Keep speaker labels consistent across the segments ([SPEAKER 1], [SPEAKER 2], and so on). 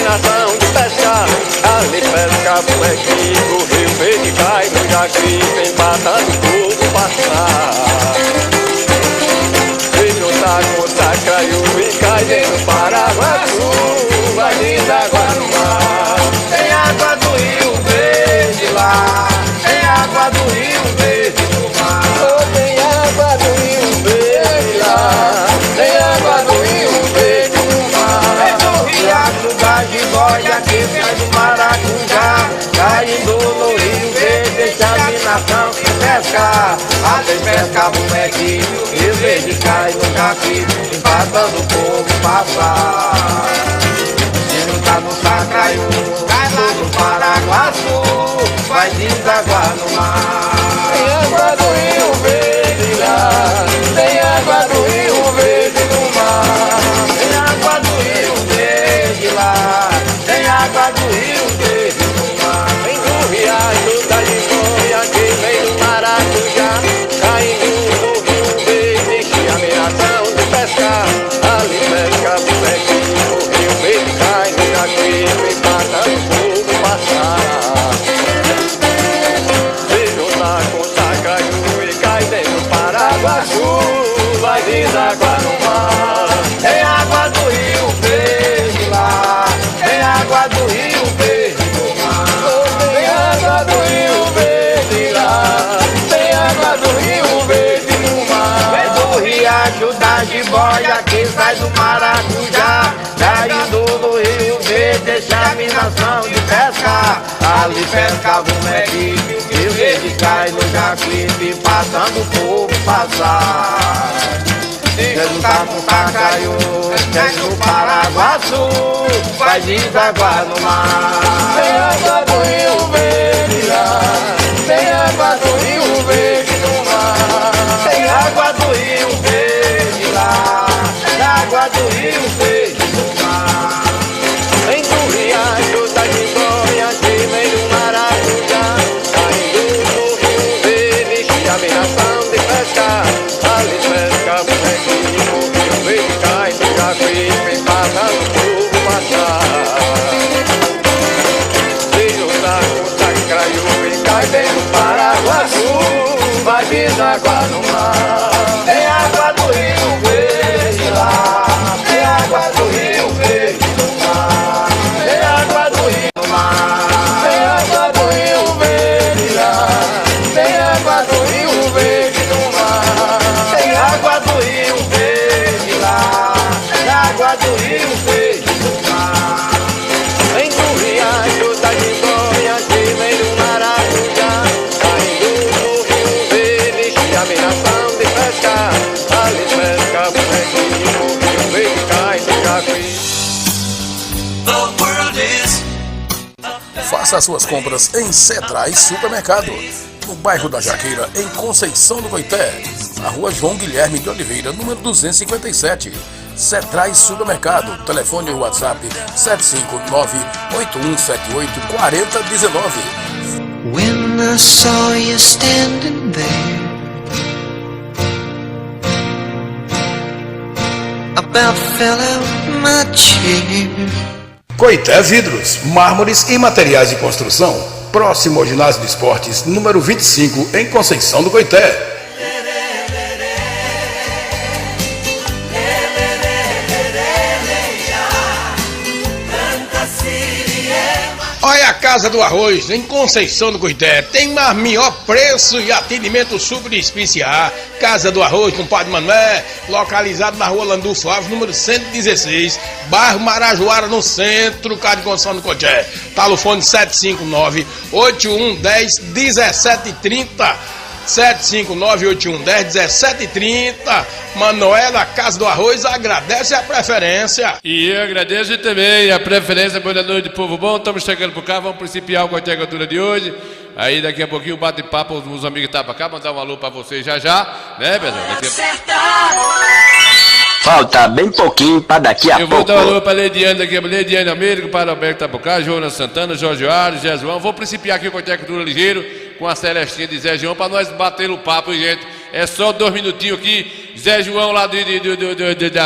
[SPEAKER 1] nação de pescar. Ali pesca bonequinho, o Rio Verde cai no Jacri, empatando tudo passar. E juntar com Sacraiú e cai dentro do Paraguaçu, vai desaguar no mar. Tem água do Rio Verde lá, tem água do Rio Verde no mar. Oh, tem água do Rio Verde lá, tem água do Rio Verde no mar. Vem do riacho da Jiboia que sai do Maracujá, caindo no Rio Verde, deixa a minação se pescar. Ali pesca bonequinho, Rio Verde cai no Jacri, empatando o povo passar. Se não tá no Sacraiú, cai lá no Paraguaçu, vai desaguar no mar. Tem água do Rio Verde lá, tem água do Rio Verde no mar. Tem água do Rio Verde lá, tem água do Rio Verde no mar. Vem do riacho da Jiboia que vem do Maracujá, caindo no Rio Verde, que a minação de pescar. Ali pesca bonequinho, o Rio Verde cai no Jacri, empatando tudo passar. Se juntar com Sacraiú e cai dentro do Paraguaçu, vai desaguar no mar. Tem água do Rio Verde lá, tem água do Rio Verde no mar. Tem água do Rio Verde lá, tem água do Rio Verde no mar. Vem do riacho da Jiboia que sai do Maracujá, caindo no Rio Verde, deixa a minação de pescar. Ali pesca bonequinho, Rio Verde cai no Jacuípe, passando o povo passar. Se juntar com Sacraiú, desce no Paraguaçu, vai desaguar no mar. Tem água do Rio Verde lá, tem água do Rio Verde no mar. Tem água do Rio Verde lá, tem água do Rio Verde no mar. Vem do riacho da Jiboia que vem do Maracujá, caindo no Rio Verde, que a minação de pescar. Ali pesca bonequinho, o Rio Verde cai no Jacri, empatando tudo passar. Se juntar com Sacraiú e cai dentro do Paraguaçu, vai desaguar no mar. Tem água do Rio Verde lá, tem água do Rio Verde no mar. Tem água do Rio no mar, tem água do Rio Verde lá, tem água do Rio Verde no mar. Tem água do Rio Verde lá, tem água do Rio Verde no mar. Vem do riacho da Jiboia que vem do Maracujá, caindo no Rio Verde, que a minação de pescar. Ali pesca bonequinho, o Rio Verde cai no Jacri.
[SPEAKER 2] Faça as suas compras em Cetrais Supermercado, no bairro da Jaqueira, em Conceição do Coité, na rua João Guilherme de Oliveira, número 257. Cetrais Supermercado, telefone e WhatsApp 759-8178-4019.
[SPEAKER 3] When I saw you standing there, I about fell out my chair.
[SPEAKER 2] Coité Vidros, mármores e materiais de construção, próximo ao Ginásio de Esportes, número 25, em Conceição do Coité. Olha a Casa do Arroz, em Conceição do Coité, tem melhor preço e atendimento super especial. Casa do Arroz, com Padre Manuel, localizado na rua Landulfo Alves, número 116, bairro Marajoara, no centro, Casa de Conceição do Coité. Telefone 759-8110-1730. 759-8110-1730. Manuela, Casa do Arroz, agradece a preferência.
[SPEAKER 4] E eu agradeço também a preferência. Boa noite, povo bom. Estamos chegando por cá, vamos principiar o Coité Cultura de hoje. Aí daqui a pouquinho bate-papo, os amigos estão pra cá, mandar um alô pra vocês já, né, pessoal?
[SPEAKER 5] Falta bem pouquinho para daqui a pouco.
[SPEAKER 4] Eu vou dar um alô para Leidiane daqui, Leidiane Almeida, para Alberto Tabucá, Jonas Santana, Jorge Ares, Zé João. Vou principiar aqui o Coité Cultura ligeiro com a Celestinha de Zé João para nós bater o papo, gente. É só 2 minutinhos aqui. Zé João lá de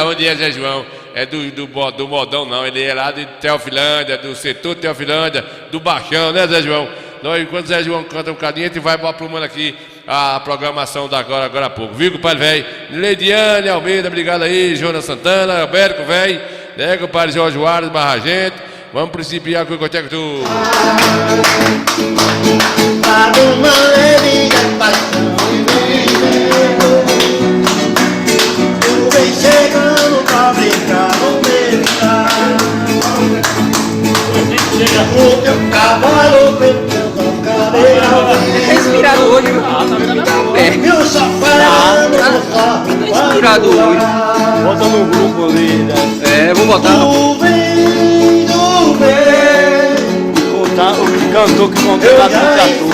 [SPEAKER 4] onde é Zé João? é do Modão não, ele é lá de Teofilândia, do setor Teofilândia, do Baixão, né, Zé João? Nós, enquanto o Zé João canta um bocadinho, a gente vai aprumando aqui a programação da agora há pouco. Viu, compadre velho? Leidiane Almeida, obrigado aí, Jonas Santana, Alberto, velho, né, compadre Jorge Juarez, Barra Gente. Vamos principiar com o Coteco tu.
[SPEAKER 6] Inspirado hoje, viu? Tá inspirado hoje.
[SPEAKER 7] Bota no grupo ali, né?
[SPEAKER 6] É, vou botar.
[SPEAKER 7] O cantor que contou lá do Tatu.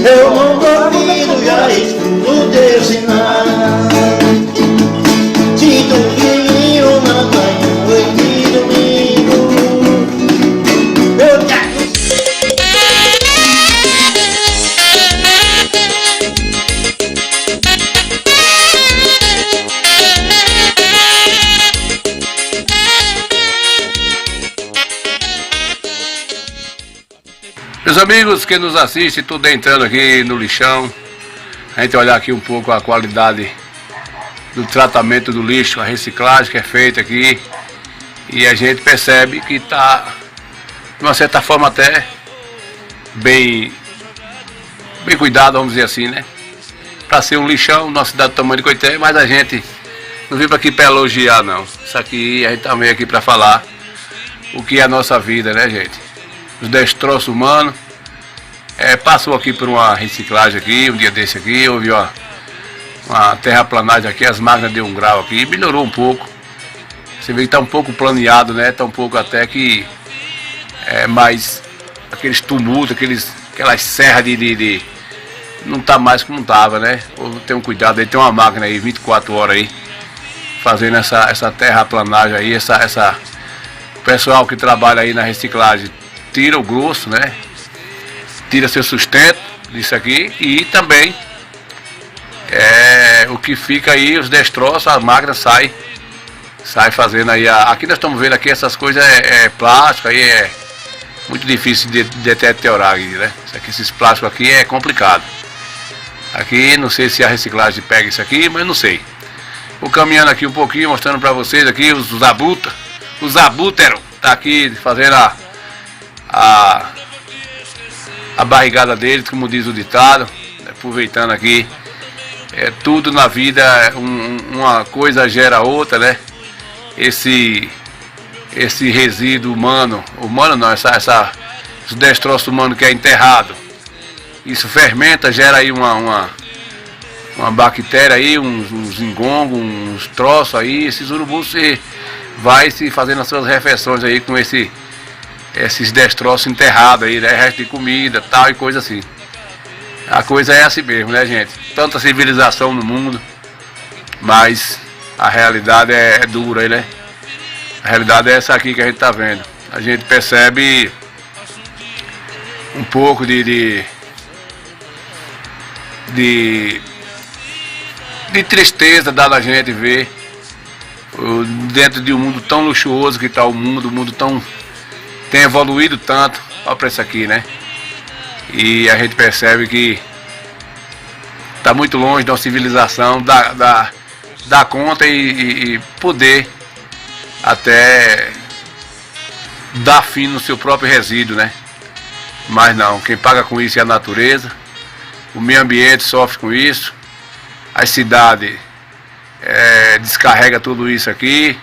[SPEAKER 8] Eu não domino, já escuto teu sinal. De domingo na manhã, noite de domingo, eu te
[SPEAKER 9] Meus amigos que nos assistem, tudo entrando aqui no lixão. A gente olhar aqui um pouco a qualidade do tratamento do lixo, a reciclagem que é feita aqui. E a gente percebe que está, de uma certa forma, até bem cuidado, vamos dizer assim, né? Para ser um lixão, nossa cidade do tamanho de Coité, mas a gente não veio aqui para elogiar, não. Isso aqui, a gente também aqui para falar o que é a nossa vida, né, gente? Os destroços humanos. Passou aqui por uma reciclagem aqui, um dia desse aqui, houve uma terraplanagem aqui, as máquinas deu 1 grau aqui, melhorou um pouco. Você vê que está um pouco planeado, né? Está um pouco até que mais aqueles tumultos, aquelas serras de não está mais como estava, né? Tem um cuidado aí, tem uma máquina aí 24 horas aí fazendo essa terraplanagem aí, o pessoal que trabalha aí na reciclagem tira o grosso, né? Tira seu sustento disso aqui e também o que fica aí, os destroços, a máquina sai fazendo aí. Aqui nós estamos vendo aqui essas coisas plástico, aí é muito difícil de deteriorar, né? Esses plásticos aqui é complicado. Aqui não sei se a reciclagem pega isso aqui, mas não sei. Vou caminhando aqui um pouquinho, mostrando para vocês aqui os abúteros, tá aqui fazendo a barrigada deles, como diz o ditado, aproveitando aqui. Tudo na vida, uma coisa gera outra, né? Esse resíduo humano não, os destroços humanos que é enterrado, isso fermenta, gera aí uma bactéria aí, uns engongos, uns troços aí, esses urubus vai se fazendo as suas refeições aí com esses destroços enterrados aí, né? Resto de comida, tal e coisa assim. A coisa é assim mesmo, né, gente? Tanta civilização no mundo, mas a realidade é dura, né? A realidade é essa aqui que a gente tá vendo. A gente percebe um pouco de tristeza dada a gente ver dentro de um mundo tão luxuoso que está o mundo tão tem evoluído tanto. Olha para isso aqui, né? E a gente percebe que está muito longe de uma civilização dar conta e poder até dar fim no seu próprio resíduo, né? Mas não, quem paga com isso é a natureza, o meio ambiente sofre com isso, a cidade descarrega tudo isso aqui,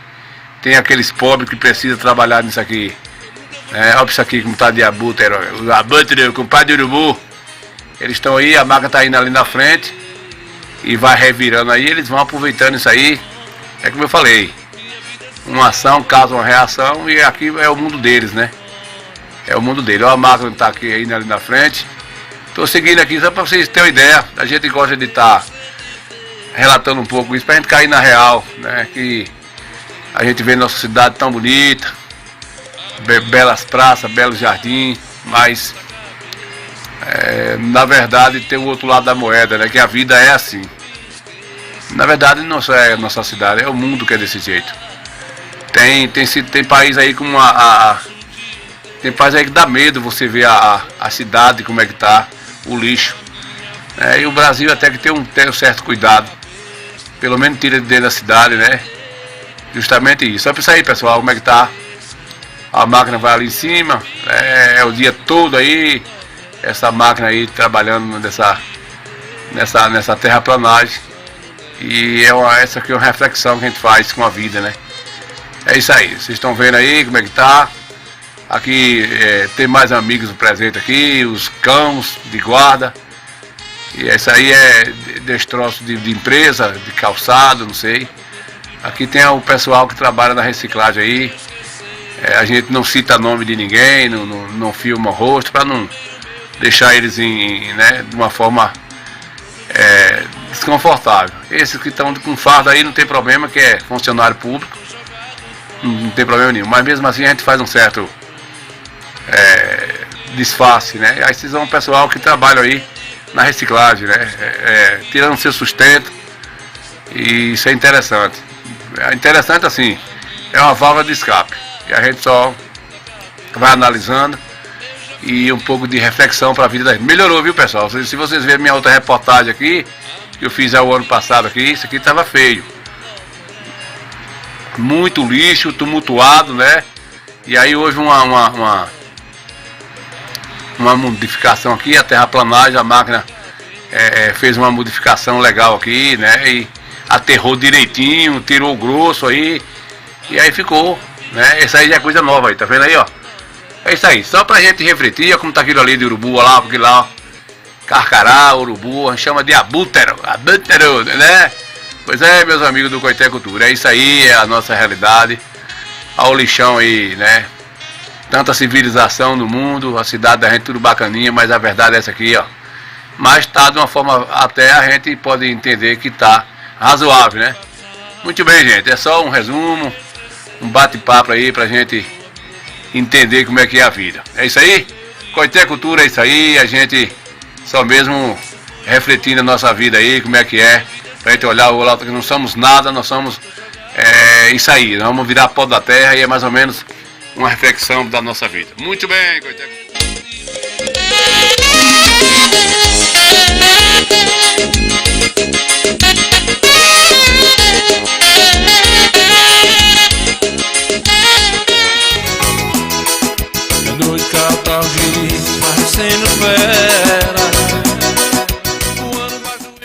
[SPEAKER 9] tem aqueles pobres que precisam trabalhar nisso aqui. Olha isso aqui como está de abútero, os abúteros, compadre urubu, eles estão aí, a máquina está indo ali na frente e vai revirando aí, eles vão aproveitando isso aí. É como eu falei, uma ação causa uma reação e aqui é o mundo deles, né? É o mundo deles. Olha a máquina que está aqui indo ali na frente Estou seguindo aqui só para vocês terem uma ideia. A gente gosta de estar relatando um pouco isso, para a gente cair na real, né? Que a gente vê nossa cidade tão bonita, belas praças, belos jardins, mas na verdade tem o outro lado da moeda, né? Que a vida é assim. Na verdade não só é a nossa cidade, é o mundo que é desse jeito. Tem país aí com tem país aí que dá medo você ver a cidade, como é que tá, o lixo. E o Brasil até que tem um certo cuidado. Pelo menos tira de dentro da cidade, né? Justamente isso. Só para isso aí, pessoal, como é que tá? A máquina vai ali em cima, é o dia todo aí, essa máquina aí trabalhando nessa terraplanagem. E essa aqui é uma reflexão que a gente faz com a vida, né? É isso aí, vocês estão vendo aí como é que tá. Aqui tem mais amigos presentes aqui, os cães de guarda. E essa aí é destroço de empresa, de calçado, não sei. Aqui tem o pessoal que trabalha na reciclagem aí. A gente não cita nome de ninguém, não filma o rosto, para não deixar eles né, de uma forma desconfortável. Esses que estão com fardo aí não tem problema, que é funcionário público. Não tem problema nenhum. Mas mesmo assim a gente faz um certo disfarce, né? Aí vocês são o pessoal que trabalha aí na reciclagem, né? Tirando seu sustento. E isso é interessante. É interessante assim, é uma válvula de escape. E a gente só vai analisando e um pouco de reflexão para a vida da gente. Melhorou, viu, pessoal? Se vocês verem minha outra reportagem aqui, que eu fiz o ano passado aqui, isso aqui estava feio. Muito lixo, tumultuado, né? E aí houve uma modificação aqui, a terraplanagem, a máquina fez uma modificação legal aqui, né? E aterrou direitinho, tirou o grosso aí, e aí ficou, né? Essa aí já é coisa nova aí, tá vendo aí, ó? É isso aí, só pra gente refletir, como tá aquilo ali de urubu, ó lá, porque lá, ó, carcará, urubu, a gente chama de abútero, né? Pois é, meus amigos do Coité Cultura, é isso aí, é a nossa realidade. Olha o lixão aí, né? Tanta civilização no mundo, a cidade da gente tudo bacaninha, mas a verdade é essa aqui, ó. Mas tá de uma forma, até a gente pode entender que tá razoável, né? Muito bem, gente, é só um resumo, um bate-papo aí pra gente entender como é que é a vida. É isso aí? Coité Cultura é isso aí, a gente só mesmo refletindo a nossa vida aí, como é que é, pra gente olhar o lado que não somos nada, nós somos isso aí, nós vamos virar pó da terra e é mais ou menos uma reflexão da nossa vida. Muito bem, Coité Cultura.
[SPEAKER 4] Noite catargi, parecendo fera.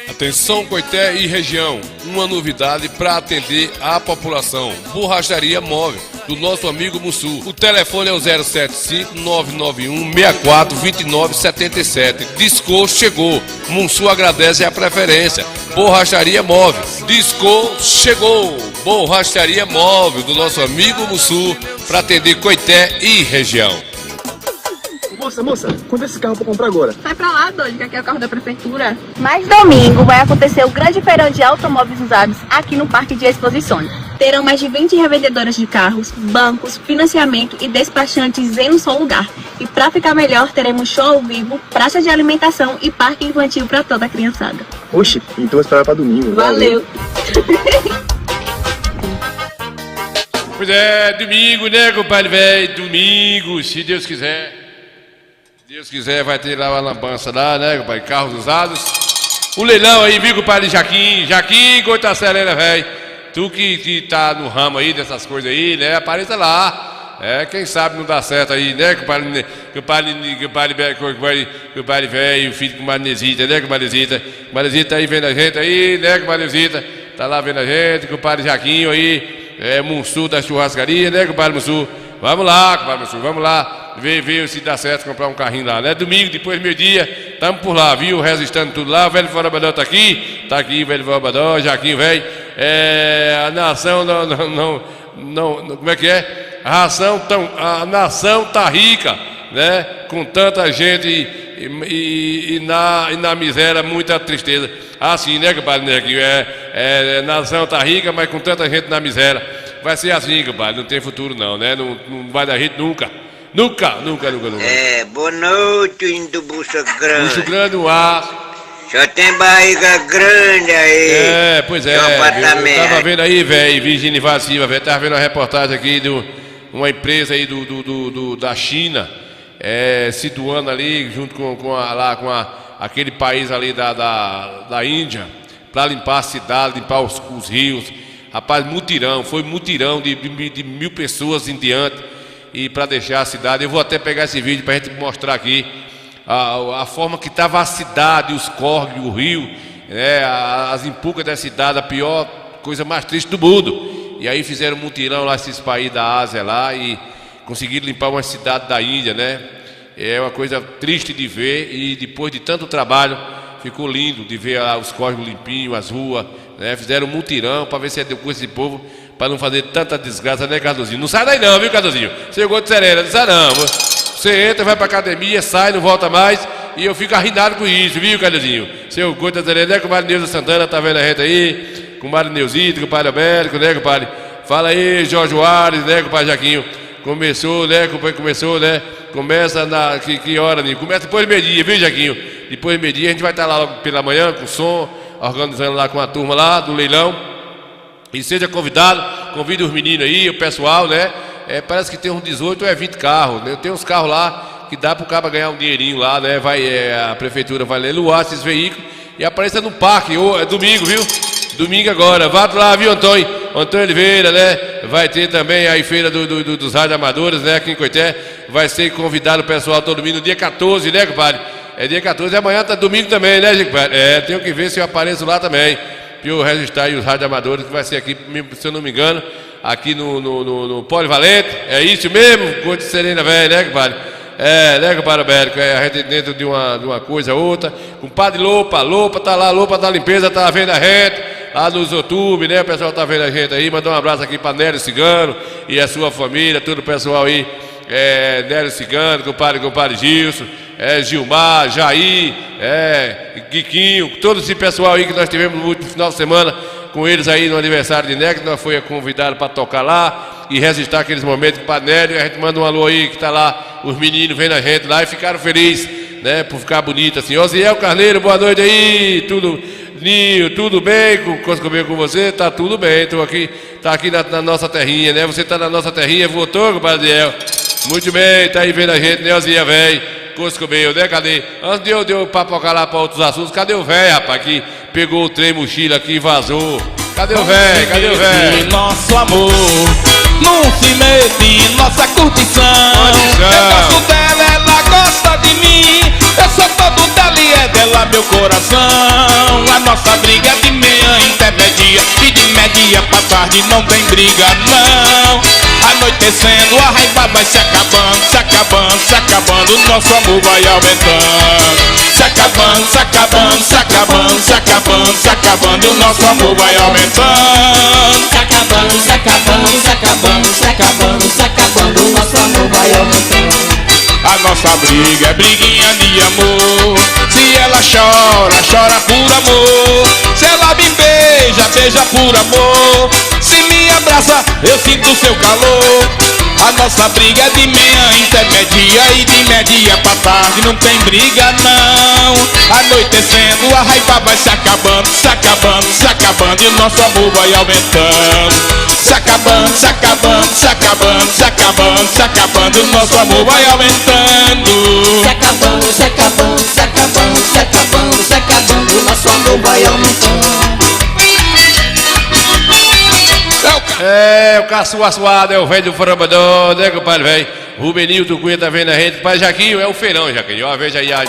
[SPEAKER 4] Atenção Coité e região, uma novidade para atender a população. Borracharia móvel do nosso amigo Mussu. O telefone é o 075-991-64-2977. Disco chegou. Mussu agradece a preferência. Borracharia móvel. Disco chegou. Borracharia móvel do nosso amigo Mussu para atender Coité e região.
[SPEAKER 10] Moça, quanto é esse carro pra comprar agora?
[SPEAKER 11] Sai pra lá, doido, que aqui é o carro da prefeitura.
[SPEAKER 12] Mas domingo vai acontecer o grande feirão de automóveis usados aqui no Parque de Exposições.
[SPEAKER 11] Terão mais de 20 revendedoras de carros, bancos, financiamento e despachantes em um só lugar. E pra ficar melhor, teremos show ao vivo, praça de alimentação e parque infantil pra toda a criançada.
[SPEAKER 10] Oxe, então vou esperar pra domingo.
[SPEAKER 11] Valeu.
[SPEAKER 4] Pois é, domingo, né, compadre velho? Domingo, se Deus quiser. Deus quiser, vai ter lá uma lambança lá, né, compadre? Carros usados. O leilão aí, viu, compadre Jaquim? Jaquim, Goitacelera, velho. Tu que tá no ramo aí dessas coisas aí, né? Apareça lá. Quem sabe não dá certo aí, né, compadre velho, filho com compadre Nesita, né, compadre Nesita? Compadre Nesita aí vendo a gente aí, né, compadre Nesita? Tá lá vendo a gente, compadre Jaquinho aí, Mussu da churrascaria, né, compadre Mussu? Vamos lá, compadre Mussu, vamos lá. Ver se dá certo comprar um carrinho lá, né? Domingo, depois do meio-dia, estamos por lá, viu? Resistando tudo lá. O velho Forabadó tá aqui, o velho Forabadó, Jaquinho, velho. A nação não, como é que é? A nação tá rica, né? Com tanta gente e na miséria muita tristeza. Assim, né, compadre Nequinho? Nação tá rica, mas com tanta gente na miséria. Vai ser assim, compadre, não tem futuro não, né? Não vai dar jeito nunca. Nunca.
[SPEAKER 13] Boa noite, indo bucho grande.
[SPEAKER 4] Bucho grande no ar.
[SPEAKER 13] Só tem barriga grande aí.
[SPEAKER 4] Pois é. Eu tava vendo aí, velho, Virgínia Invasiva, velho. Tava vendo uma reportagem aqui de uma empresa aí da China, situando ali, junto com aquele país ali da Índia, para limpar a cidade, limpar os rios. Rapaz, foi mutirão de 1.000 pessoas em diante, e para deixar a cidade. Eu vou até pegar esse vídeo para a gente mostrar aqui a forma que estava a cidade, os córregos, o rio, né, as empucas da cidade, a pior coisa mais triste do mundo. E aí fizeram um mutirão lá, esses países da Ásia lá, e conseguiram limpar uma cidade da Índia, né? É uma coisa triste de ver, e depois de tanto trabalho, ficou lindo de ver os córregos limpinhos, as ruas, né? Fizeram um mutirão para ver se é com esse povo, para não fazer tanta desgraça, né, Cardozinho? Não sai daí não, viu, Cardozinho? Seu gol de serena, não sai não. Você entra, vai pra academia, sai, não volta mais, e eu fico arrinado com isso, viu, Cardozinho? Seu gol de serena, né, compadre Neuza Santana, tá vendo a gente aí? Compadre Neuzito, compadre Américo, né, compadre? Fala aí, Jorge Soares, né, compadre Jaquinho? Começou, né, começa que hora, Ninho? Começa depois do meio-dia, viu, Jaquinho? Depois do meio-dia a gente vai estar lá logo pela manhã, com som, organizando lá com a turma lá do leilão. E seja convidado, convide os meninos aí, o pessoal, né? Parece que tem uns 18 ou 20 carros, né? Tem uns carros lá que dá pro cara ganhar um dinheirinho lá, né? A prefeitura vai leiloar esses veículos e apareça no parque, é domingo, viu? Domingo agora, vá lá, viu, Antônio Oliveira, né? Vai ter também a feira dos rádios amadores, né? Aqui em Coité, vai ser convidado o pessoal todo domingo, no dia 14, né, compadre? É dia 14, amanhã tá domingo também, né, compadre? Tenho que ver se eu apareço lá também, para eu registrar aí os rádios amadores, que vai ser aqui, se eu não me engano, aqui no Polivalente. É isso mesmo, Gol de Serena, velho, né, compadre? Né, compadre Américo? A gente dentro de uma coisa ou outra. Compadre Lopa tá lá, Lopa da limpeza, tá vendo a gente lá nos YouTube, né? O pessoal tá vendo a gente aí. Mandar um abraço aqui para Nélio Cigano e a sua família, todo o pessoal aí. Nélio Cigano, compadre Gilson, Gilmar, Jair, Guiquinho, todo esse pessoal aí que nós tivemos no último final de semana com eles aí no aniversário de Neco. Nós foi convidado para tocar lá e registrar aqueles momentos com o Nélio. A gente manda um alô aí que tá lá, os meninos vendo a gente lá e ficaram felizes, né, por ficar bonito assim. Osiel Carneiro, boa noite aí, Ninho, tudo bem com você? Tá tudo bem, tá aqui na nossa terrinha, né? Você tá na nossa terrinha, votou, compadre Osiel? Muito bem, tá aí vendo a gente, né, Osiel, velho? Coscobeu, né? Cadê? Antes de eu papocar lá para outros assuntos, cadê o velho, rapaz, que pegou o trem mochila aqui e vazou? Cadê o velho? Cadê o velho?
[SPEAKER 14] Nosso amor, não se mete, nossa curtição. Eu gosto dela, ela gosta de mim. Eu sou todo dela e é dela meu coração. A nossa briga é de meia intermedia, e de média pra tarde não tem briga não. Anoitecendo, a raiva vai se acabando, se acabando, se acabando, nosso amor vai aumentando. Se acabando, se acabando, se acabando, se acabando, se acabando, nosso amor vai aumentando.
[SPEAKER 3] Se acabando, se acabando, se acabando, se acabando, se acabando, nosso amor vai aumentando.
[SPEAKER 14] A nossa briga é briguinha de amor. Se ela chora, chora por amor. Se ela me beija, beija por amor. Se me abraça, eu sinto seu calor. A nossa briga é de meia intermedia, e de média pra tarde não tem briga não. Anoitecendo, a raiva vai se acabando, se acabando, se acabando, e o nosso amor vai aumentando. Se acabando, se acabando, se acabando, se acabando, se acabando, o nosso amor vai aumentando.
[SPEAKER 3] Se acabando, se acabando, se acabando, se acabando, se acabando, o nosso amor vai aumentando.
[SPEAKER 4] O Caçua Suado, é o velho do Frambador, né, compadre, velho? Rubeninho do Cunha tá vendo a gente. Pai Jaquinho, é o feirão, Jaquinho. Ó, veja aí a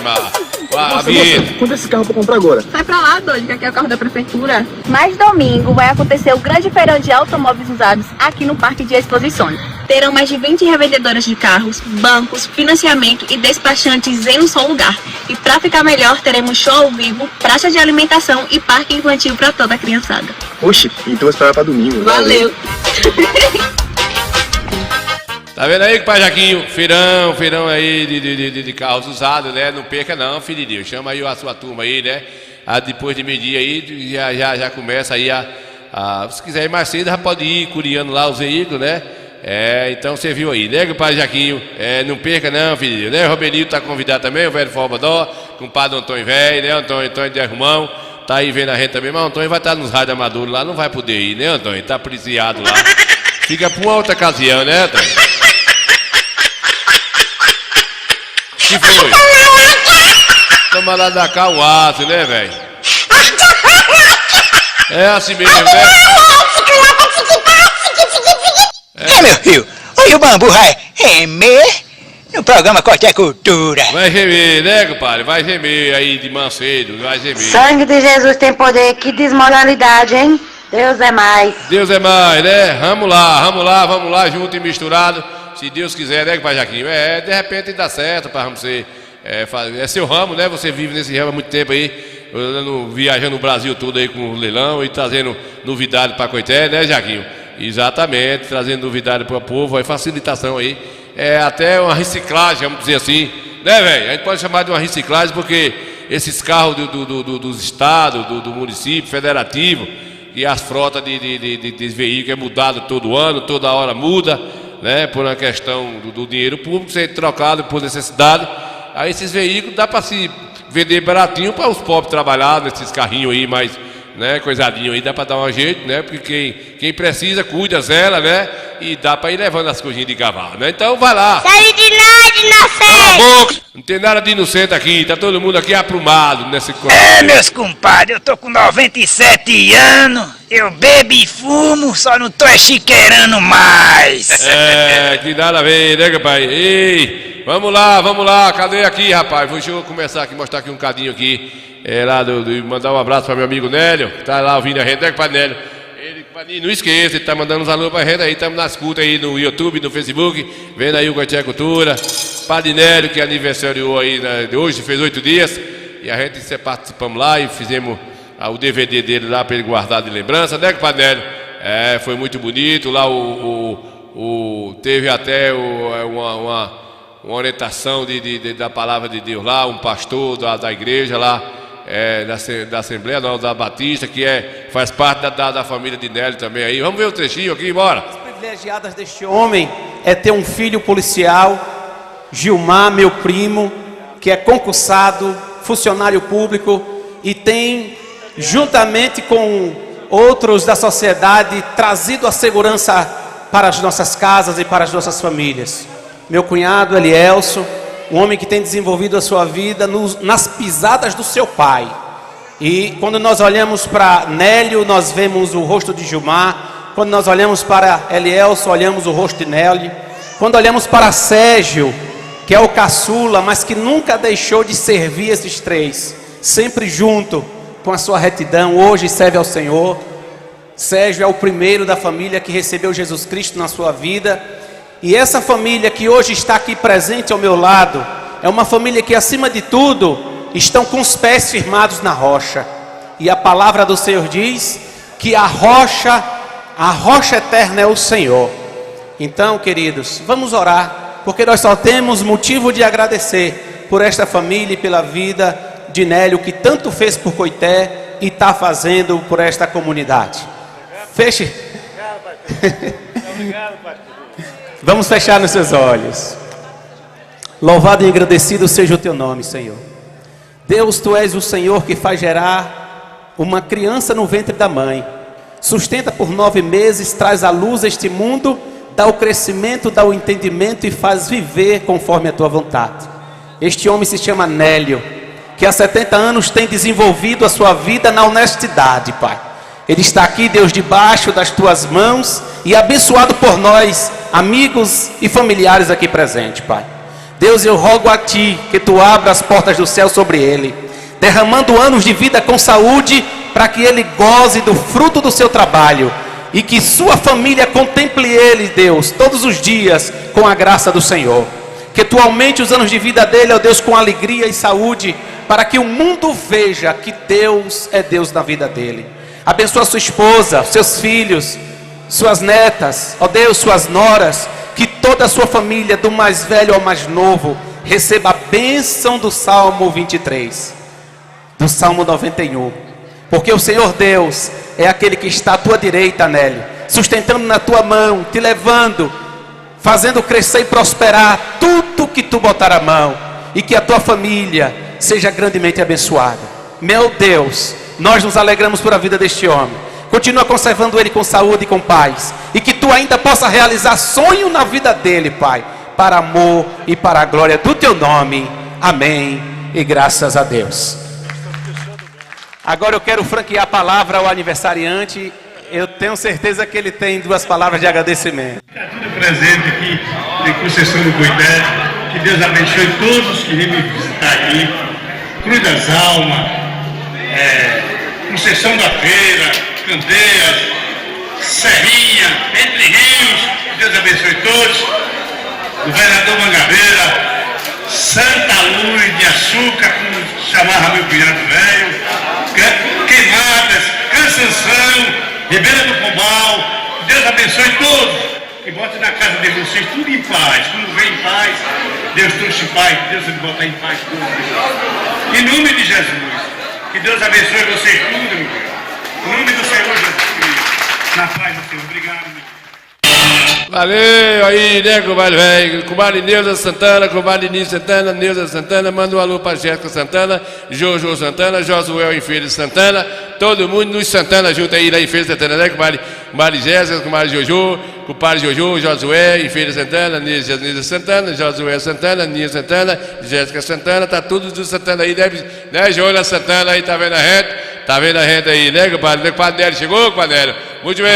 [SPEAKER 4] vinheta.
[SPEAKER 10] Quanto é esse carro pra comprar agora?
[SPEAKER 11] Sai pra lá, doido, que aqui é o carro da prefeitura.
[SPEAKER 12] Mas domingo vai acontecer o grande feirão de automóveis usados aqui no Parque de Exposições.
[SPEAKER 11] Terão mais de 20 revendedoras de carros, bancos, financiamento e despachantes em um só lugar. E para ficar melhor, teremos show ao vivo, praça de alimentação e parque infantil para toda a criançada.
[SPEAKER 10] Oxe, então vou esperar pra domingo.
[SPEAKER 11] Valeu!
[SPEAKER 4] Tá vendo aí, pai Jaquinho? Feirão aí de carros usados, né? Não perca não, filho de Deus. Chama aí a sua turma aí, né? Depois de meio-dia aí, já começa aí se quiser ir mais cedo, já pode ir curiando lá os veículos, né? Então você viu aí, né, pai Jaquinho? Não perca não, filho de Deus, né? O Robelinho tá convidado também, o velho Fobadó, com o padre Antônio Velho, né? Antônio de Arrumão, tá aí vendo a gente também, mas o Antônio vai estar nos rádios amadores lá, não vai poder ir, né, Antônio? Tá policiado lá. Fica pra uma outra ocasião, né, Antônio? Que foi? Toma lá da cá um aço, né, velho? É assim mesmo, né?
[SPEAKER 15] Meu filho, olha o bambu vai remer no programa Corte é Cultura.
[SPEAKER 4] Vai gemer, né, compadre? Vai gemer aí de manhã cedo, vai gemer.
[SPEAKER 16] Sangue de Jesus tem poder, que desmoralidade, hein? Deus é mais.
[SPEAKER 4] Deus é mais, né? Vamos lá, junto e misturado. Se Deus quiser, né, pai Jaquinho? De repente dá certo para você. É seu ramo, né? Você vive nesse ramo há muito tempo aí, viajando o Brasil todo aí com o leilão e trazendo novidade para Coité, né, Jaquinho? Exatamente, trazendo novidade para o povo, aí facilitação aí. Até uma reciclagem, vamos dizer assim, né, velho? A gente pode chamar de uma reciclagem porque esses carros dos estados, do município federativo, e as frotas de veículos é mudado todo ano, toda hora muda, né? Por uma questão do dinheiro público ser trocado por necessidade. Aí esses veículos dá para se vender baratinho para os pobres trabalhar nesses carrinhos aí, mais, né, coisadinho aí, dá para dar um jeito, né? Porque quem precisa, cuida, zela, né? E dá para ir levando as coisinhas de cavalo, né? Então vai lá.
[SPEAKER 16] Sai de nada, inocente!
[SPEAKER 4] Não tem nada de inocente aqui, tá todo mundo aqui aprumado nesse
[SPEAKER 15] Meus compadres, eu tô com 97 anos, eu bebo e fumo, só não tô chiqueirando mais.
[SPEAKER 4] Que nada a ver, né, rapaz? Ei, vamos lá, cadê aqui, rapaz? Deixa eu começar aqui, mostrar aqui um cadinho aqui, mandar um abraço para meu amigo Nélio, que tá lá ouvindo a gente, né, pai Nélio? Ele, não esqueça, ele tá mandando uns alô pra gente aí, estamos na escuta aí no YouTube, no Facebook, vendo aí o Coité Cultura. Padre Nélio, que aniversariou aí, né, hoje, fez 8 dias, e a gente participamos lá e fizemos o DVD dele lá para ele guardar de lembrança, né, Padre Nélio? Foi muito bonito, lá teve até uma orientação da palavra de Deus lá, um pastor da igreja lá, da Assembleia, não, da Batista, que faz parte da família de Nélio também aí. Vamos ver o trechinho aqui, bora.
[SPEAKER 17] As privilegiadas deste homem é ter um filho policial, Gilmar, meu primo, que é concursado, funcionário público e tem, juntamente com outros da sociedade, trazido a segurança para as nossas casas e para as nossas famílias. Meu cunhado, Elielso, um homem que tem desenvolvido a sua vida nas pisadas do seu pai. E quando nós olhamos para Nélio, nós vemos o rosto de Gilmar. Quando nós olhamos para Elielso, olhamos o rosto de Nélio. Quando olhamos para Sérgio, que é o caçula, mas que nunca deixou de servir esses três, sempre junto com a sua retidão, hoje serve ao Senhor. Sérgio é o primeiro da família que recebeu Jesus Cristo na sua vida. E essa família que hoje está aqui presente ao meu lado, é uma família que, acima de tudo, estão com os pés firmados na rocha. E a palavra do Senhor diz que a rocha eterna é o Senhor. Então, queridos, vamos orar, porque nós só temos motivo de agradecer por esta família e pela vida de Nélio, que tanto fez por Coité e está fazendo por esta comunidade. Feche.
[SPEAKER 7] Obrigado, pastor.
[SPEAKER 17] Vamos fechar nos seus olhos. Louvado e agradecido seja o teu nome, Senhor. Deus, tu és o Senhor que faz gerar uma criança no ventre da mãe, sustenta por 9 meses, traz à luz este mundo, dá o crescimento, dá o entendimento e faz viver conforme a tua vontade. Este homem se chama Nélio, que há 70 anos tem desenvolvido a sua vida na honestidade, Pai. Ele está aqui, Deus, debaixo das tuas mãos e abençoado por nós, amigos e familiares aqui presentes, Pai. Deus, eu rogo a Ti que Tu abra as portas do céu sobre ele, derramando anos de vida com saúde, para que ele goze do fruto do seu trabalho e que sua família contemple ele, Deus, todos os dias com a graça do Senhor. Que Tu aumente os anos de vida dele, ó Deus, com alegria e saúde, para que o mundo veja que Deus é Deus na vida dele. Abençoa sua esposa, seus filhos, suas netas, ó Deus, suas noras, que toda a sua família, do mais velho ao mais novo, receba a bênção do Salmo 23, do Salmo 91. Porque o Senhor Deus é aquele que está à tua direita, Nélio, sustentando na tua mão, te levando, fazendo crescer e prosperar tudo que tu botar a mão, e que a tua família seja grandemente abençoada. Meu Deus, nós nos alegramos por a vida deste homem. Continua conservando ele com saúde e com paz, e que tu ainda possa realizar sonho na vida dele, Pai, para amor e para a glória do teu nome. Amém e graças a Deus. Agora eu quero franquear a palavra ao aniversariante. Eu tenho certeza que ele tem 2 palavras de agradecimento.
[SPEAKER 18] Está tudo presente aqui em Conceição do Cuité. Que Deus abençoe todos que vêm me visitar aqui. Cruz das Almas, Conceição da Feira, Candeias, Serrinha, Entre Rios. Que Deus abençoe todos. Governador Mangabeira, Santa Luz de Açúcar, como chamava meu cunhado velho. Queimadas, Cansanção, Ribeira do Pombal. Deus abençoe todos. Que bote na casa de vocês tudo em paz. Quando vem em paz, Deus trouxe paz. Deus vai botar em paz tudo. Em nome de Jesus. Que Deus abençoe vocês tudo, meu Deus. Em nome do Senhor Jesus Cristo. Na paz do Senhor. Obrigado, meu Deus.
[SPEAKER 4] Valeu aí, né, comadre velho? Comadre Neuza Santana, comadre Nini Santana, Neuza Santana, manda um alô para Jéssica Santana, Jojo Santana, Josué em Feira de Santana, todo mundo nos Santana junto aí lá em Feira de Santana, né, comadre Jéssica, comadre Jojo, compadre Jojo, Josué em Feira de Santana, Nisa Santana, Josué Santana, Nina Santana, Jéssica Santana, tá tudo do Santana aí, né, Joana Santana aí, tá vendo a gente? Tá vendo a gente aí, né, compadre? O compadre Nélio chegou, compadre Nélio? Muito bem.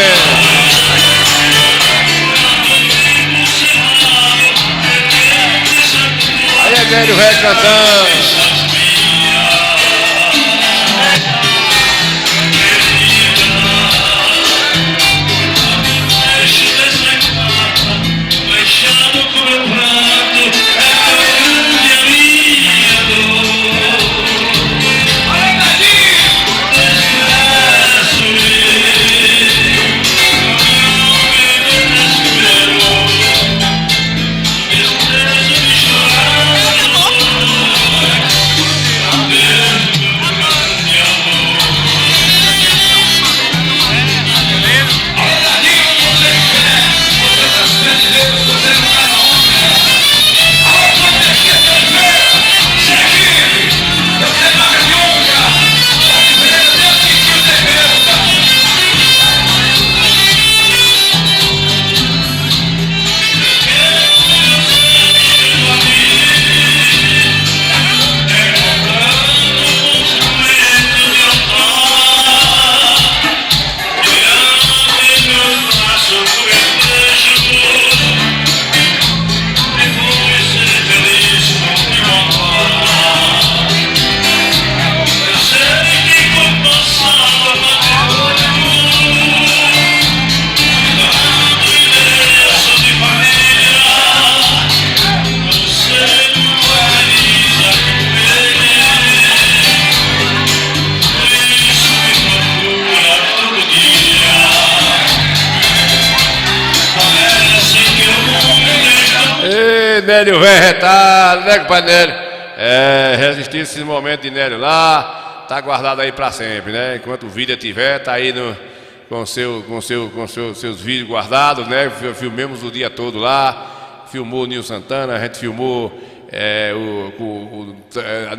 [SPEAKER 4] Aí é Nélio Ré cantando. Nélio velho retado, né, compadre Nélio? Resistir esse momento de Nélio lá, tá guardado aí pra sempre, né? Enquanto vida tiver, tá aí com seus vídeos guardados, né? Filmemos o dia todo lá, filmou o Nil Santana, a gente filmou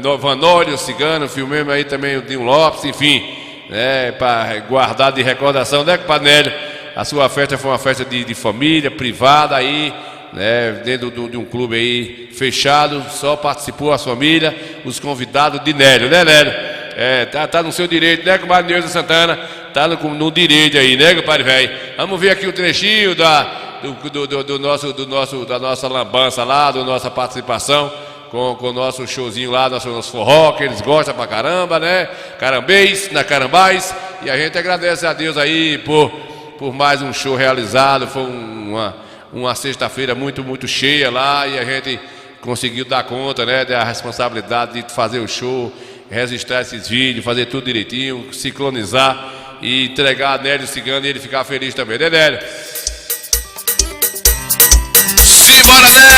[SPEAKER 4] o Vanório Cigano, filmemos aí também o Dinho Lopes, enfim, né? Para guardar de recordação, né, compadre Nélio? A sua festa foi uma festa de família, privada aí, né, dentro de um clube aí fechado, só participou a família, os convidados de Nélio, né, Nélio? Tá no seu direito, né, compadre Neuza Santana? Tá no direito aí, né, compadre velho? Vamos ver aqui o trechinho da nossa lambança lá, da nossa participação com o nosso showzinho lá, nosso forró, que eles gostam pra caramba, né? Carambês, na Carambás, e a gente agradece a Deus aí por mais um show realizado. Foi uma sexta-feira muito cheia lá, e a gente conseguiu dar conta, né, da responsabilidade de fazer o show, registrar esses vídeos, fazer tudo direitinho, sincronizar e entregar a Nélio Cigano e ele ficar feliz também, né, Nélio?
[SPEAKER 14] bora né?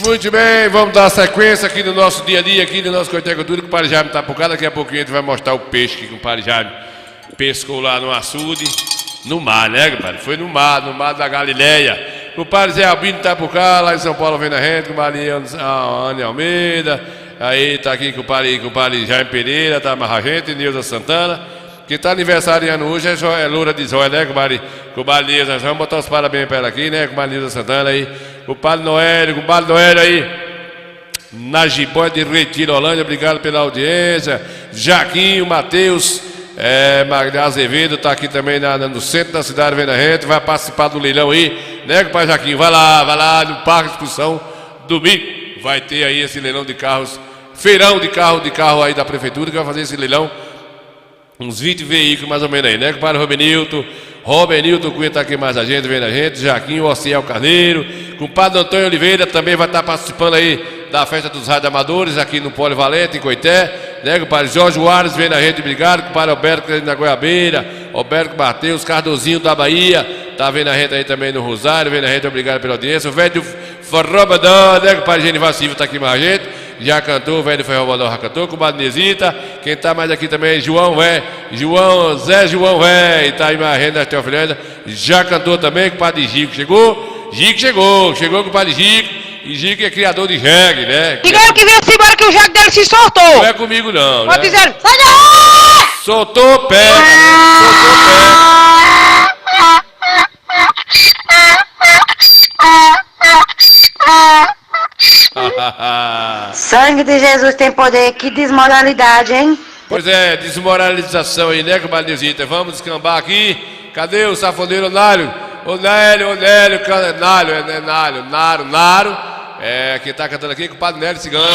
[SPEAKER 14] Muito bem, vamos dar sequência aqui no nosso dia a dia, aqui no nosso Coité Cultura, que o Padre Jaime tá por cá. Daqui a pouquinho a gente vai mostrar o peixe que o Padre Jaime pescou lá no açude, no mar, né, compadre? Foi no mar da Galileia. O Padre Zé Albino tá por cá, lá em São Paulo, vendo a gente, com o Maria Ana Almeida. Aí tá aqui com o Padre Jaime Pereira, tá mais a gente, Neuza Santana. Que tá aniversariando hoje é Loura de Zóia, né, com o Padre Neuza. Vamos botar os parabéns pra ela aqui, né, com o Padre Neuza Santana aí. O Padre Noélio aí, na Jibóia de Retiro, Holândia, obrigado pela audiência. Jaquinho, Matheus, Magda Azevedo está aqui também no centro da cidade vendo a gente, vai participar do leilão aí, né, pai Jaquinho? Vai lá no Parque de Exposição, domingo, vai ter aí esse leilão de carros, feirão de carro aí da prefeitura, que vai fazer esse leilão, uns 20 veículos mais ou menos aí, né, compadre Robenilton Cunha está aqui mais a gente, vendo a gente, Jaquinho, Ociel Carneiro, compadre Antônio Oliveira também vai estar participando aí
[SPEAKER 4] da Festa dos Rádios Amadores aqui no Polivalente, em Coité, né, compadre? Jorge Juarez vem na rede, obrigado, compadre Alberto na Goiabeira, Alberto Mateus, Cardozinho da Bahia, tá vendo a rede aí também no Rosário, vem na rede, obrigado pela audiência. O velho do Forrobadão, né, compadre Genival Silva tá aqui mais a gente, já cantou, o velho do Forrobadão já cantou, compadre Nesita, quem tá mais aqui também é Zé João, velho, tá aí mais a rede da Teofilândia, já cantou também, compadre Gico, chegou com o compadre Gico. E Gico é criador de jegue, né?
[SPEAKER 19] Diga que vem-se embora que o jegue dele se soltou.
[SPEAKER 4] Não é comigo não,
[SPEAKER 19] Pode
[SPEAKER 4] né?
[SPEAKER 19] dizer, sai daí!
[SPEAKER 4] Soltou o pé.
[SPEAKER 16] Sangue de Jesus tem poder, que desmoralidade, hein?
[SPEAKER 4] Pois é, desmoralização aí, né, compadrezita? Vamos descambar aqui. Cadê o safoneiro Nálio? Naro. É, quem tá cantando aqui é o compadre Nélio Cigano.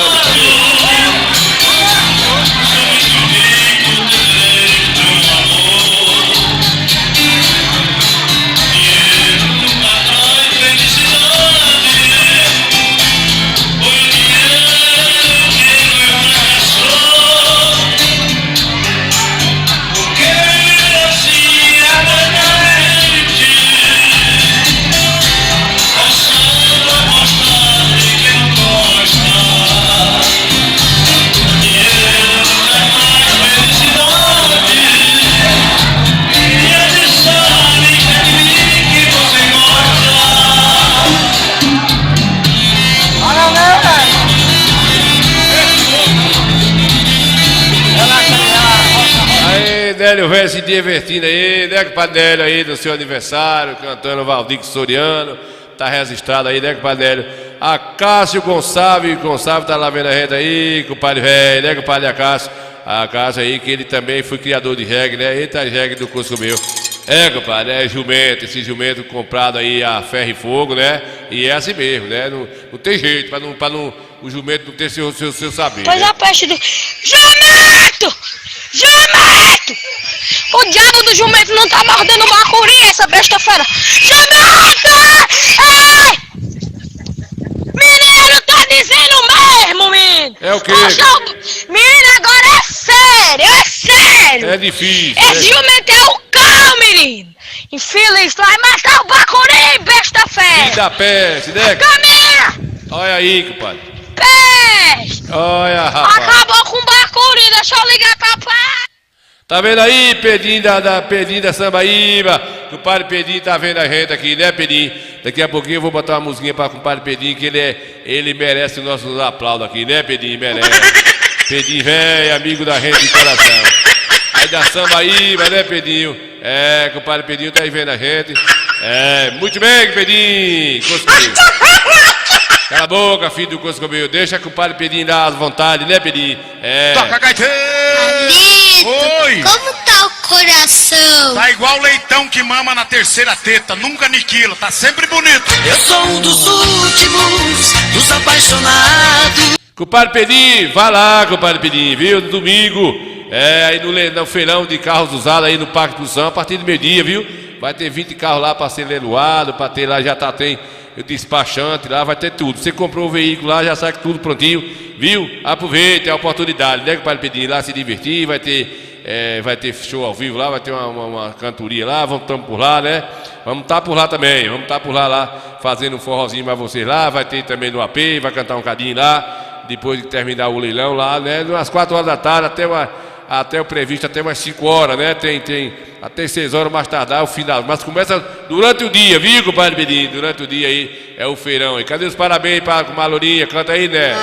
[SPEAKER 4] Nélio vai se divertindo aí, né, compadre Nélio aí do seu aniversário, cantando Valdir Soriano, tá registrado aí, né, compadre Nélio? A Cássio Gonçalves tá lá vendo a rede aí, compadre velho, né, compadre Acácio? A Cássio aí, que ele também foi criador de reggae, né? Eita, reggae do Cusco meu. É, compadre, é jumento, esse jumento comprado aí a ferro e fogo, né? E é assim mesmo, né? Não tem jeito, pra não o jumento não ter seu saber.
[SPEAKER 19] Pois
[SPEAKER 4] né?
[SPEAKER 19] a peste do... Jumento! O diabo do jumento não tá mordendo o bacuri, essa besta fera! Jumento! Ei! Menino, tá dizendo mesmo, menino!
[SPEAKER 4] É o quê?
[SPEAKER 19] Menino, agora é sério!
[SPEAKER 4] É difícil.
[SPEAKER 19] Esse jumento é o cão, menino! Infeliz, tu vai matar o bacuri, besta fera!
[SPEAKER 4] Filho da peste, né?
[SPEAKER 19] Caminha!
[SPEAKER 4] Olha aí, compadre.
[SPEAKER 19] Peste!
[SPEAKER 4] Olha, rapaz.
[SPEAKER 19] Acabou com o bacuri, deixa eu ligar pra pai!
[SPEAKER 4] Tá vendo aí, Pedinho Pedinho da Sambaíba? O compadre Pedinho tá vendo a gente aqui, né, Pedinho? Daqui a pouquinho eu vou botar uma musiquinha para o compadre Pedinho, que ele merece os nossos aplausos aqui, né, Pedinho? Merece. Pedinho, velho, amigo da gente de coração. Aí da Sambaíba, né, Pedinho? É, compadre Pedinho tá aí vendo a gente. É, muito bem, Pedinho. Cala a boca, filho do Coscomeu. Deixa o compadre Pedinho dar as vontades, né, Pedinho? É.
[SPEAKER 18] Toca, gaiteiro! Oi!
[SPEAKER 20] Como tá o coração?
[SPEAKER 18] Tá igual leitão que mama na terceira teta, nunca aniquila, tá sempre bonito.
[SPEAKER 3] Eu sou um dos últimos, dos apaixonados.
[SPEAKER 4] Compadre Pedinho, vai lá, compadre Pedinho, viu? No domingo, aí no feirão de carros usados aí no Parque do São, a partir do meio-dia, viu? Vai ter 20 carros lá para ser leiloado, para ter lá, tem o despachante lá, vai ter tudo. Você comprou o veículo lá, já sai tudo prontinho, viu? Aproveite a oportunidade, né, compadre Pedinho? Lá se divertir, vai ter show ao vivo lá, vai ter uma cantoria lá, vamos estar por lá, né? Vamos estar por lá também, fazendo um forrozinho para vocês lá, vai ter também no AP, vai cantar um cadinho lá, depois de terminar o leilão lá, né? Às 4 horas da tarde, até o previsto, até umas 5 horas, né? Tem até 6 horas mais tardar o final. Mas começa durante o dia, viu, compadre Pedinho? Durante o dia aí é o feirão aí. Cadê os parabéns para a Lourinha? Canta aí, né?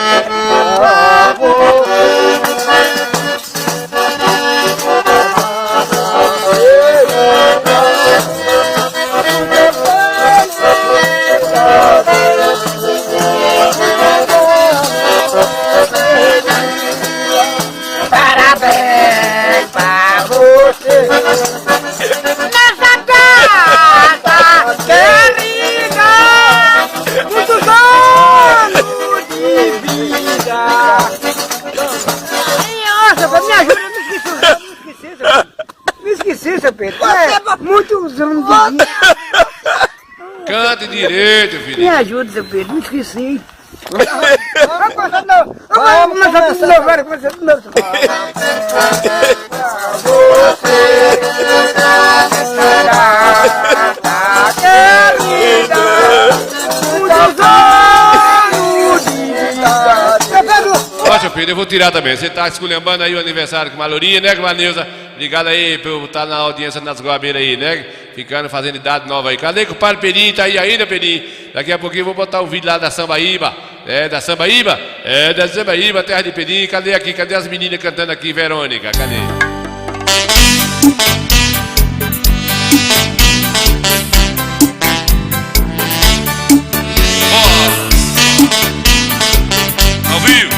[SPEAKER 19] Parabéns pra você nessa data querida, muitos anos de vida. Nossa, me ajuda, me esqueci, seu Pedro. Muitos anos de vida.
[SPEAKER 4] Cante direito, filho.
[SPEAKER 19] Me ajuda, seu Pedro, me esqueci.
[SPEAKER 3] Vamos começar de novo. Vamos começar de novo.
[SPEAKER 4] Ó, Pedro, eu vou tirar também. Você tá esculhambando aí o aniversário com a Lourinha, né, com a Neuza? Ligado aí pra eu estar na audiência nas Goabeiras aí, né? Ficando, fazendo idade nova aí. Cadê que o padre Pedrinho tá aí ainda, Pedrinho? Daqui a pouquinho eu vou botar um vídeo lá da Sambaíba. É, da Sambaíba? É, da Sambaíba, terra de Pedrinho. Cadê aqui? Cadê as meninas cantando aqui, Verônica? Cadê? Ao vivo.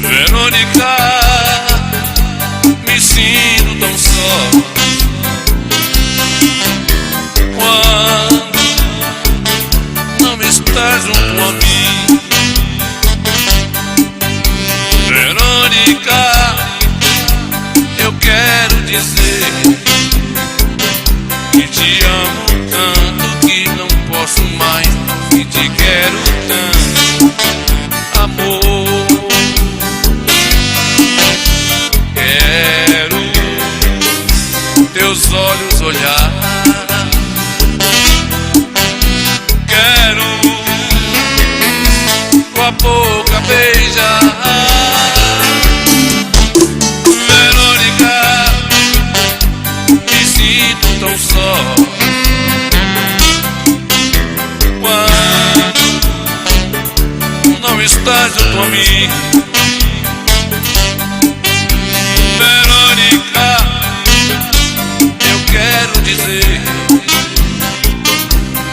[SPEAKER 14] Verônica, me sinto tão só quando não estás junto a mim. Verônica, eu quero dizer que te amo tanto que não posso mais, que te quero tanto, amor. Quero teus olhos olhar, quero tua boca beijar. Verônica, me sinto tão só quando não estás junto a mim. Verônica, eu quero dizer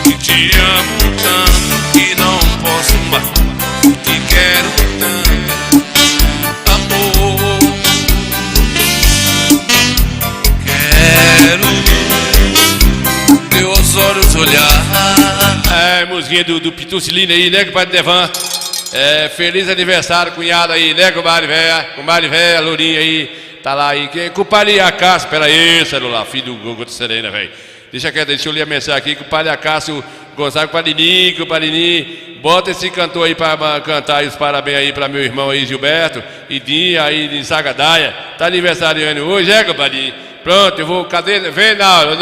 [SPEAKER 14] que te amo tanto que não posso mais, que quero tanto, amor. Quero teus olhos olhar.
[SPEAKER 4] É, musiquinha do Pitucilino aí, né, compadre Devan? É, feliz aniversário, cunhado aí, né, compadre véia, Lourinha aí. Tá lá aí, compadre Acácio, pera aí, celular, filho do Gogo de Serena, velho. Deixa eu ler a mensagem aqui, compadre Acácio Gonçalves, compadre, bota esse cantor aí pra cantar aí os parabéns aí pra meu irmão aí, Gilberto, e Dinha aí de Sagadaia. Tá aniversariando hoje, compadre? Pronto, eu vou, cadê? Vem, Naro,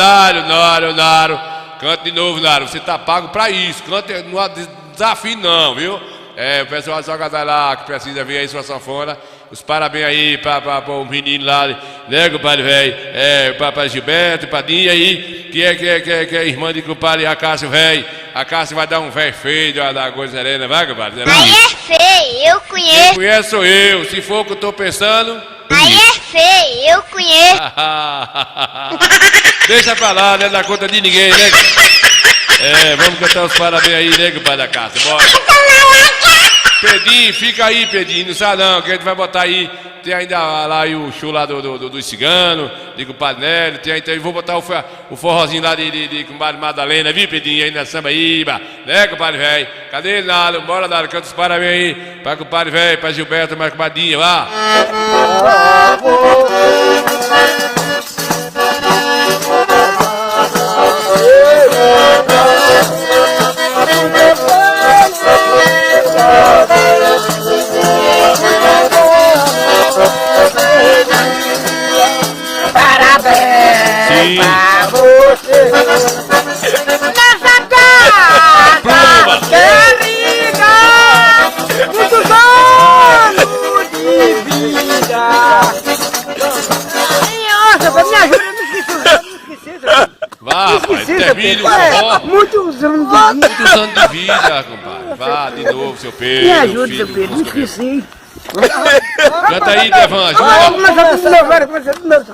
[SPEAKER 4] canta de novo, Naro, você tá pago pra isso, canta, não desafio não, viu? É, o pessoal de Sagadaia lá, que precisa vir aí sua sanfona. Os parabéns aí para o menino lá, né, compadre velho? É, para Gilberto, para Dinha aí, que é irmã de compadre Acácio velho. Acácio vai dar um velho feio da coisa serena, vai, compadre?
[SPEAKER 19] Aí é feio, eu conheço.
[SPEAKER 4] Quem conhece sou eu, se for o que eu tô pensando.
[SPEAKER 19] Aí é feio, eu conheço.
[SPEAKER 4] Deixa pra lá, não é da conta de ninguém, né? É, vamos cantar os parabéns aí, né, compadre Acácio? Bora. Pedinho, fica aí, Pedinho, não sabe não, que a gente vai botar aí, tem ainda lá aí o show lá do Cigano, de compadre Nélio, tem aí, vou botar o forrozinho lá de compadre Madalena, viu, Pedinho, aí na Sambaíba, né, compadre velho? Cadê ele, Nalo? Bora, Nalo, canta os parabéns aí, pra compadre velho, pra Gilberto, pra compadrinha, vá.
[SPEAKER 3] Parabéns pra você nessa casa querida, muitos anos de vida. Nossa, me ajuda, eu me esqueci.
[SPEAKER 4] Vá, rapaz, termine o forró.
[SPEAKER 3] Muitos anos de vida.
[SPEAKER 4] Muitos anos de vida, compadre. Vá de novo, seu Pedro.
[SPEAKER 3] Me ajuda, seu Pedro, me esqueci.
[SPEAKER 4] Canta aí, Devan, ajuda.
[SPEAKER 3] Vamos começar de novo, vai começar de novo.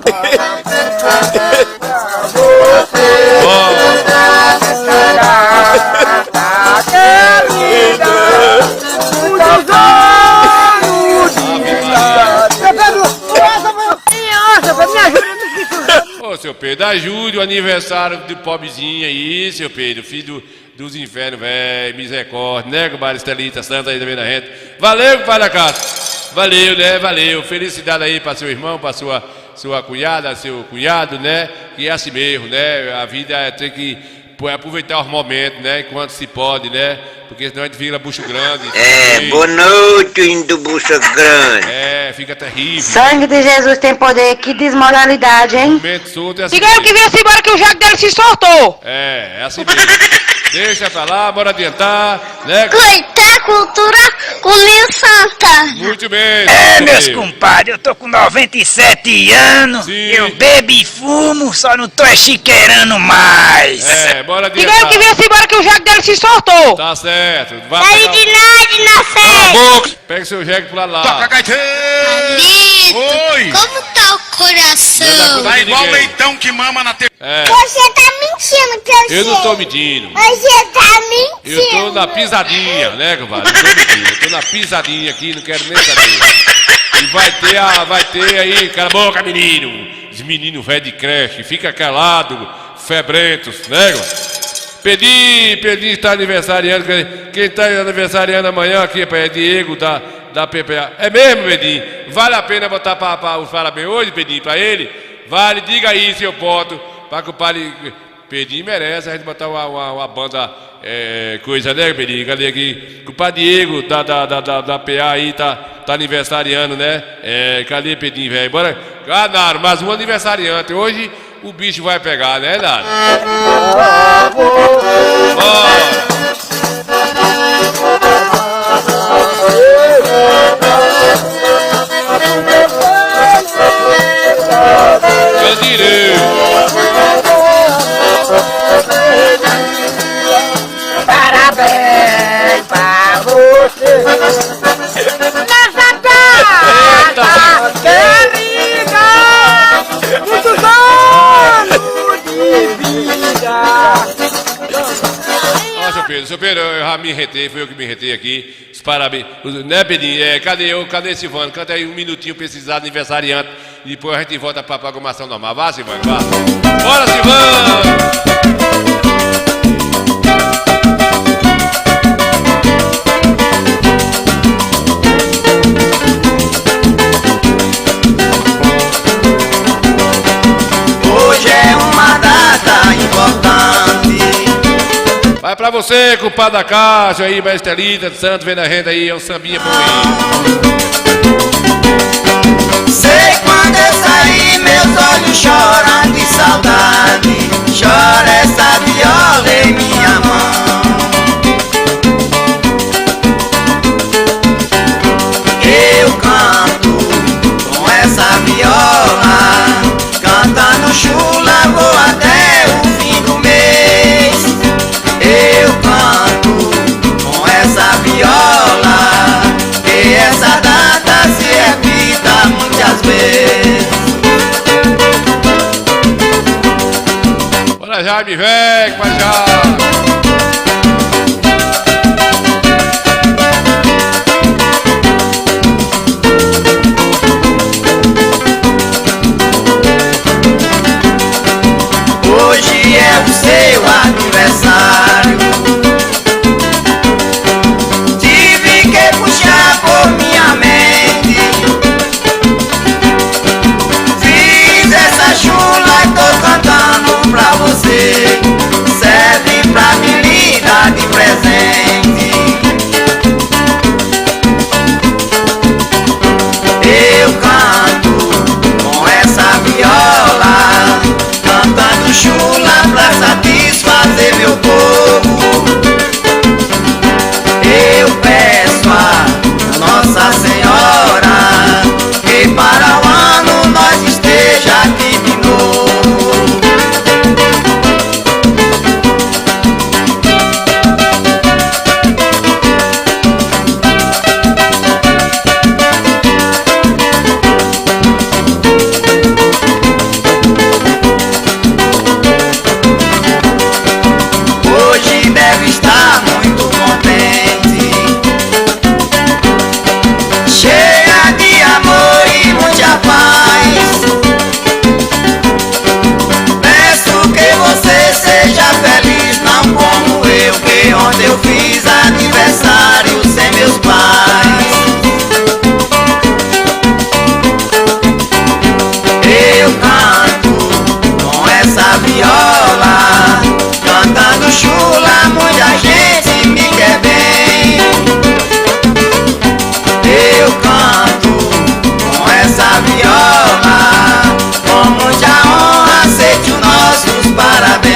[SPEAKER 4] Ô, seu seu Pedro, ajude o aniversário do pobrezinho aí, seu Pedro, filho dos infernos, velho, misericórdia, né, compadre Estelita Santa aí também na rede. Valeu, compadre da casa. Valeu, né, valeu. Felicidade aí para seu irmão, para sua cunhada, seu cunhado, né, que é assim mesmo, né, a vida tem que aproveitar os momentos, né, enquanto se pode, né, porque senão a gente vira bucho grande.
[SPEAKER 13] Boa noite, indo bucho grande.
[SPEAKER 4] Fica terrível.
[SPEAKER 16] Sangue de Jesus tem poder, que desmoralidade, hein?
[SPEAKER 19] Diga eu que vinha-se embora que o jaco dele se soltou.
[SPEAKER 4] É assim mesmo. Deixa pra lá, bora adiantar, né?
[SPEAKER 20] Coitar cultura com Linho Santa.
[SPEAKER 4] Muito bem.
[SPEAKER 15] Meus compadres, eu tô com 97 anos.
[SPEAKER 4] Sim.
[SPEAKER 15] Eu bebo e fumo, só não tô chiqueirando mais.
[SPEAKER 4] Bora adiantar.
[SPEAKER 19] Diga eu que vinha-se embora que o jaco dele se soltou.
[SPEAKER 4] Tá certo. Vai
[SPEAKER 20] Daí de nada,
[SPEAKER 4] Pega seu jegue pro lado lá.
[SPEAKER 14] Toca, gaiteiro! Oi!
[SPEAKER 20] Como tá o coração?
[SPEAKER 14] Tá igual leitão que mama na TV.
[SPEAKER 20] Você tá mentindo que eu sei.
[SPEAKER 4] Eu não tô mentindo.
[SPEAKER 20] Você tá mentindo.
[SPEAKER 4] Eu tô na pisadinha, né, compadre? Não tô mentindo. Eu tô na pisadinha aqui, não quero nem saber. E vai ter aí, cala a boca, menino. Os meninos velhos de creche, fica calado, febrentos, né, Pedinho está aniversariando. Quem está aniversariando amanhã aqui é Diego da PPA. É mesmo, Pedinho? Vale a pena botar para os parabéns hoje, Pedinho, para ele? Vale, diga aí se eu boto, para que o padre Pedinho merece a gente botar uma banda, coisa, né, Pedinho? Cadê aqui? O padre Diego da PA aí tá aniversariando, né? Cadê Pedinho, velho? Bora. Naro, mais um aniversariante. Hoje o bicho vai pegar, né, Naro?
[SPEAKER 3] Parabéns pra você nessa data querida, muitos anos de vida.
[SPEAKER 4] Seu Pedro, eu já me retei, fui eu que me retei aqui. Os parabéns. Né, Pedrinho? Cadê Silvano? Canta aí um minutinho pra esses aniversariantes. E depois a gente volta pra programação normal. Vá, Silvano, vá. Bora, Silvano!
[SPEAKER 3] Hoje é uma data importante.
[SPEAKER 4] Vai pra você, culpado da casa aí, Estelita de Santos, vem na renda aí, é um sambinha por aí.
[SPEAKER 3] Sei quando eu sair, meus olhos choram de saudade. Chora essa viola em minha mão. Eu canto com essa viola, cantando chula, vou até o fim do mês. Eu canto com essa viola, que essa data se repita muitas vezes.
[SPEAKER 4] Bora já, me vem, vai já.
[SPEAKER 3] Hoje é o seu aniversário. Tive que puxar por minha mente. Fiz essa chula e tô cantando pra você. Serve quando eu fiz aniversário sem meus pais. Eu canto com essa viola, cantando chula, muita gente me quer bem. Eu canto com essa viola, com muita honra aceite os nossos parabéns.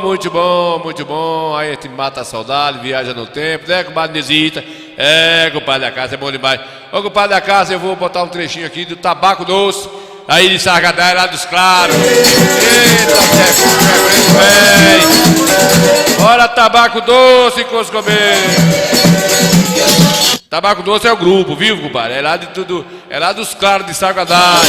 [SPEAKER 4] Muito bom, muito bom. Aí a gente mata a saudade, viaja no tempo, né, compadre Nesita? É, compadre da casa, é bom demais. Ô, compadre da casa, eu vou botar um trechinho aqui do Tabaco Doce, aí de Sargadá, lá dos Claros. Eita, bora, Tabaco Doce, Coscomeiro. Tabaco Doce é o grupo, viu, compadre? É lá de tudo, é lá dos Claros de Sargadá.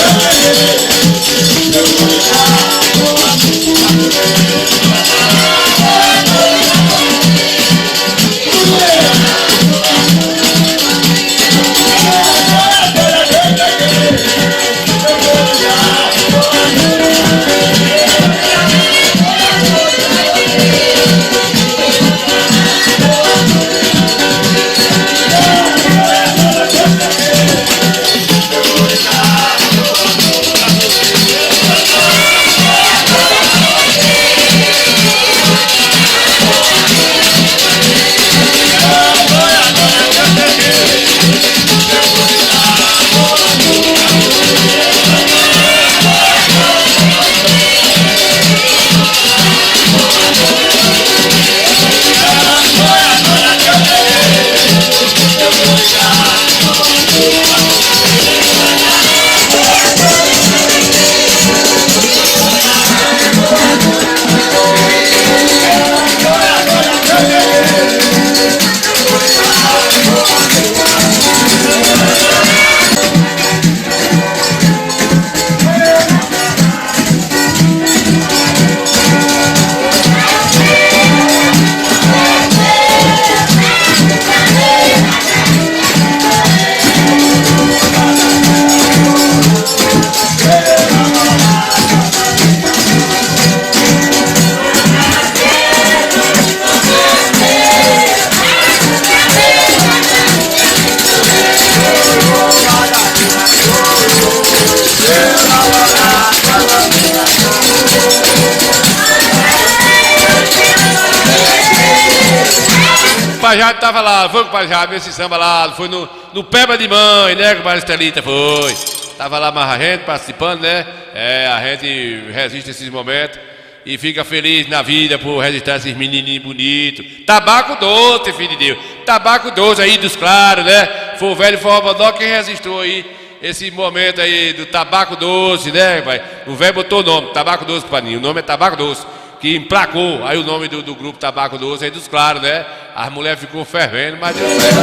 [SPEAKER 4] O Pajado tava lá, foi com o Pajado, esse samba lá, foi no Peba de Mãe, né, com o Estelita, foi. Tava lá mais a gente participando, né? É, a gente resiste a esses momentos e fica feliz na vida por registrar esses menininhos bonitos. Tabaco Doce, filho de Deus. Tabaco Doce aí dos Claros, né? Foi o velho Forrobodó quem registrou aí esse momento aí do Tabaco Doce, né, pai? O velho botou o nome, Tabaco Doce, paninho. O nome é Tabaco Doce, que emplacou aí o nome do grupo Tabaco Doce aí dos Claros, né? As mulheres ficou fervendo, mas deu certo.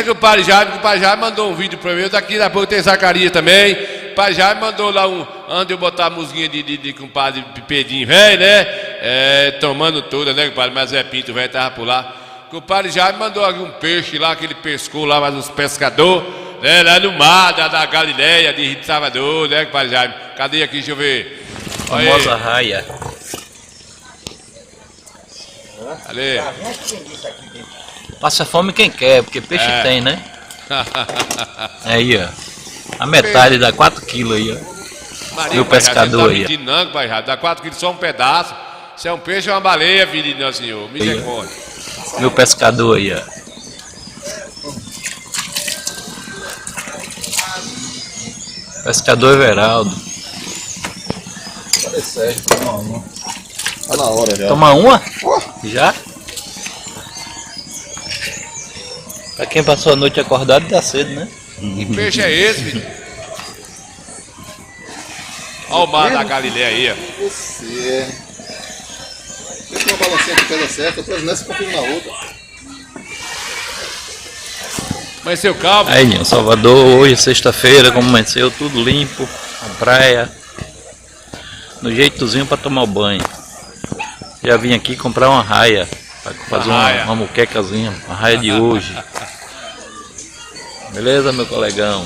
[SPEAKER 4] Que o Pajá mandou um vídeo pra mim, daqui da pouco tem Zacarias também. O Pajá mandou lá onde eu botar a musiquinha de compadre Pedinho, velho, né? É, tomando toda, né, compadre? Mas é Pinto, velho, tava por lá. O compadre já me mandou um peixe lá que ele pescou lá, mas os pescadores, né, lá no mar da Galileia, de Rio de Salvador, né, compadre Jaime? Cadê aqui, deixa eu ver.
[SPEAKER 21] Famosa raia.
[SPEAKER 4] Cadê?
[SPEAKER 21] Passa fome quem quer, porque peixe tem, né? Aí, ó. A metade dá 4 quilos aí, ó.
[SPEAKER 4] Maria,
[SPEAKER 21] meu pescador aí.
[SPEAKER 4] Não, pai, dá 4 quilos só um pedaço. Se é um peixe ou uma baleia, filho de Nosso Senhor. Misericórdia.
[SPEAKER 21] Meu pescador aí, ó. Pescador Everaldo.
[SPEAKER 10] Cadê Sérgio? Toma uma. Tá na hora já.
[SPEAKER 21] Toma uma? Já? Pra quem passou a noite acordado, dá cedo, né?
[SPEAKER 4] Que peixe é esse, menino? Olha o mar da Galileia aí, ó.
[SPEAKER 10] Você. Deixa uma balancinha que pega certo, outras nessa e confio na outra.
[SPEAKER 4] Amanheceu calmo.
[SPEAKER 21] Aí, em Salvador, hoje, sexta-feira, como amanheceu, tudo limpo, a praia, no jeitozinho pra tomar banho. Já vim aqui comprar uma raia, pra fazer uma moquecazinha, uma raia de hoje. Beleza, meu colegão?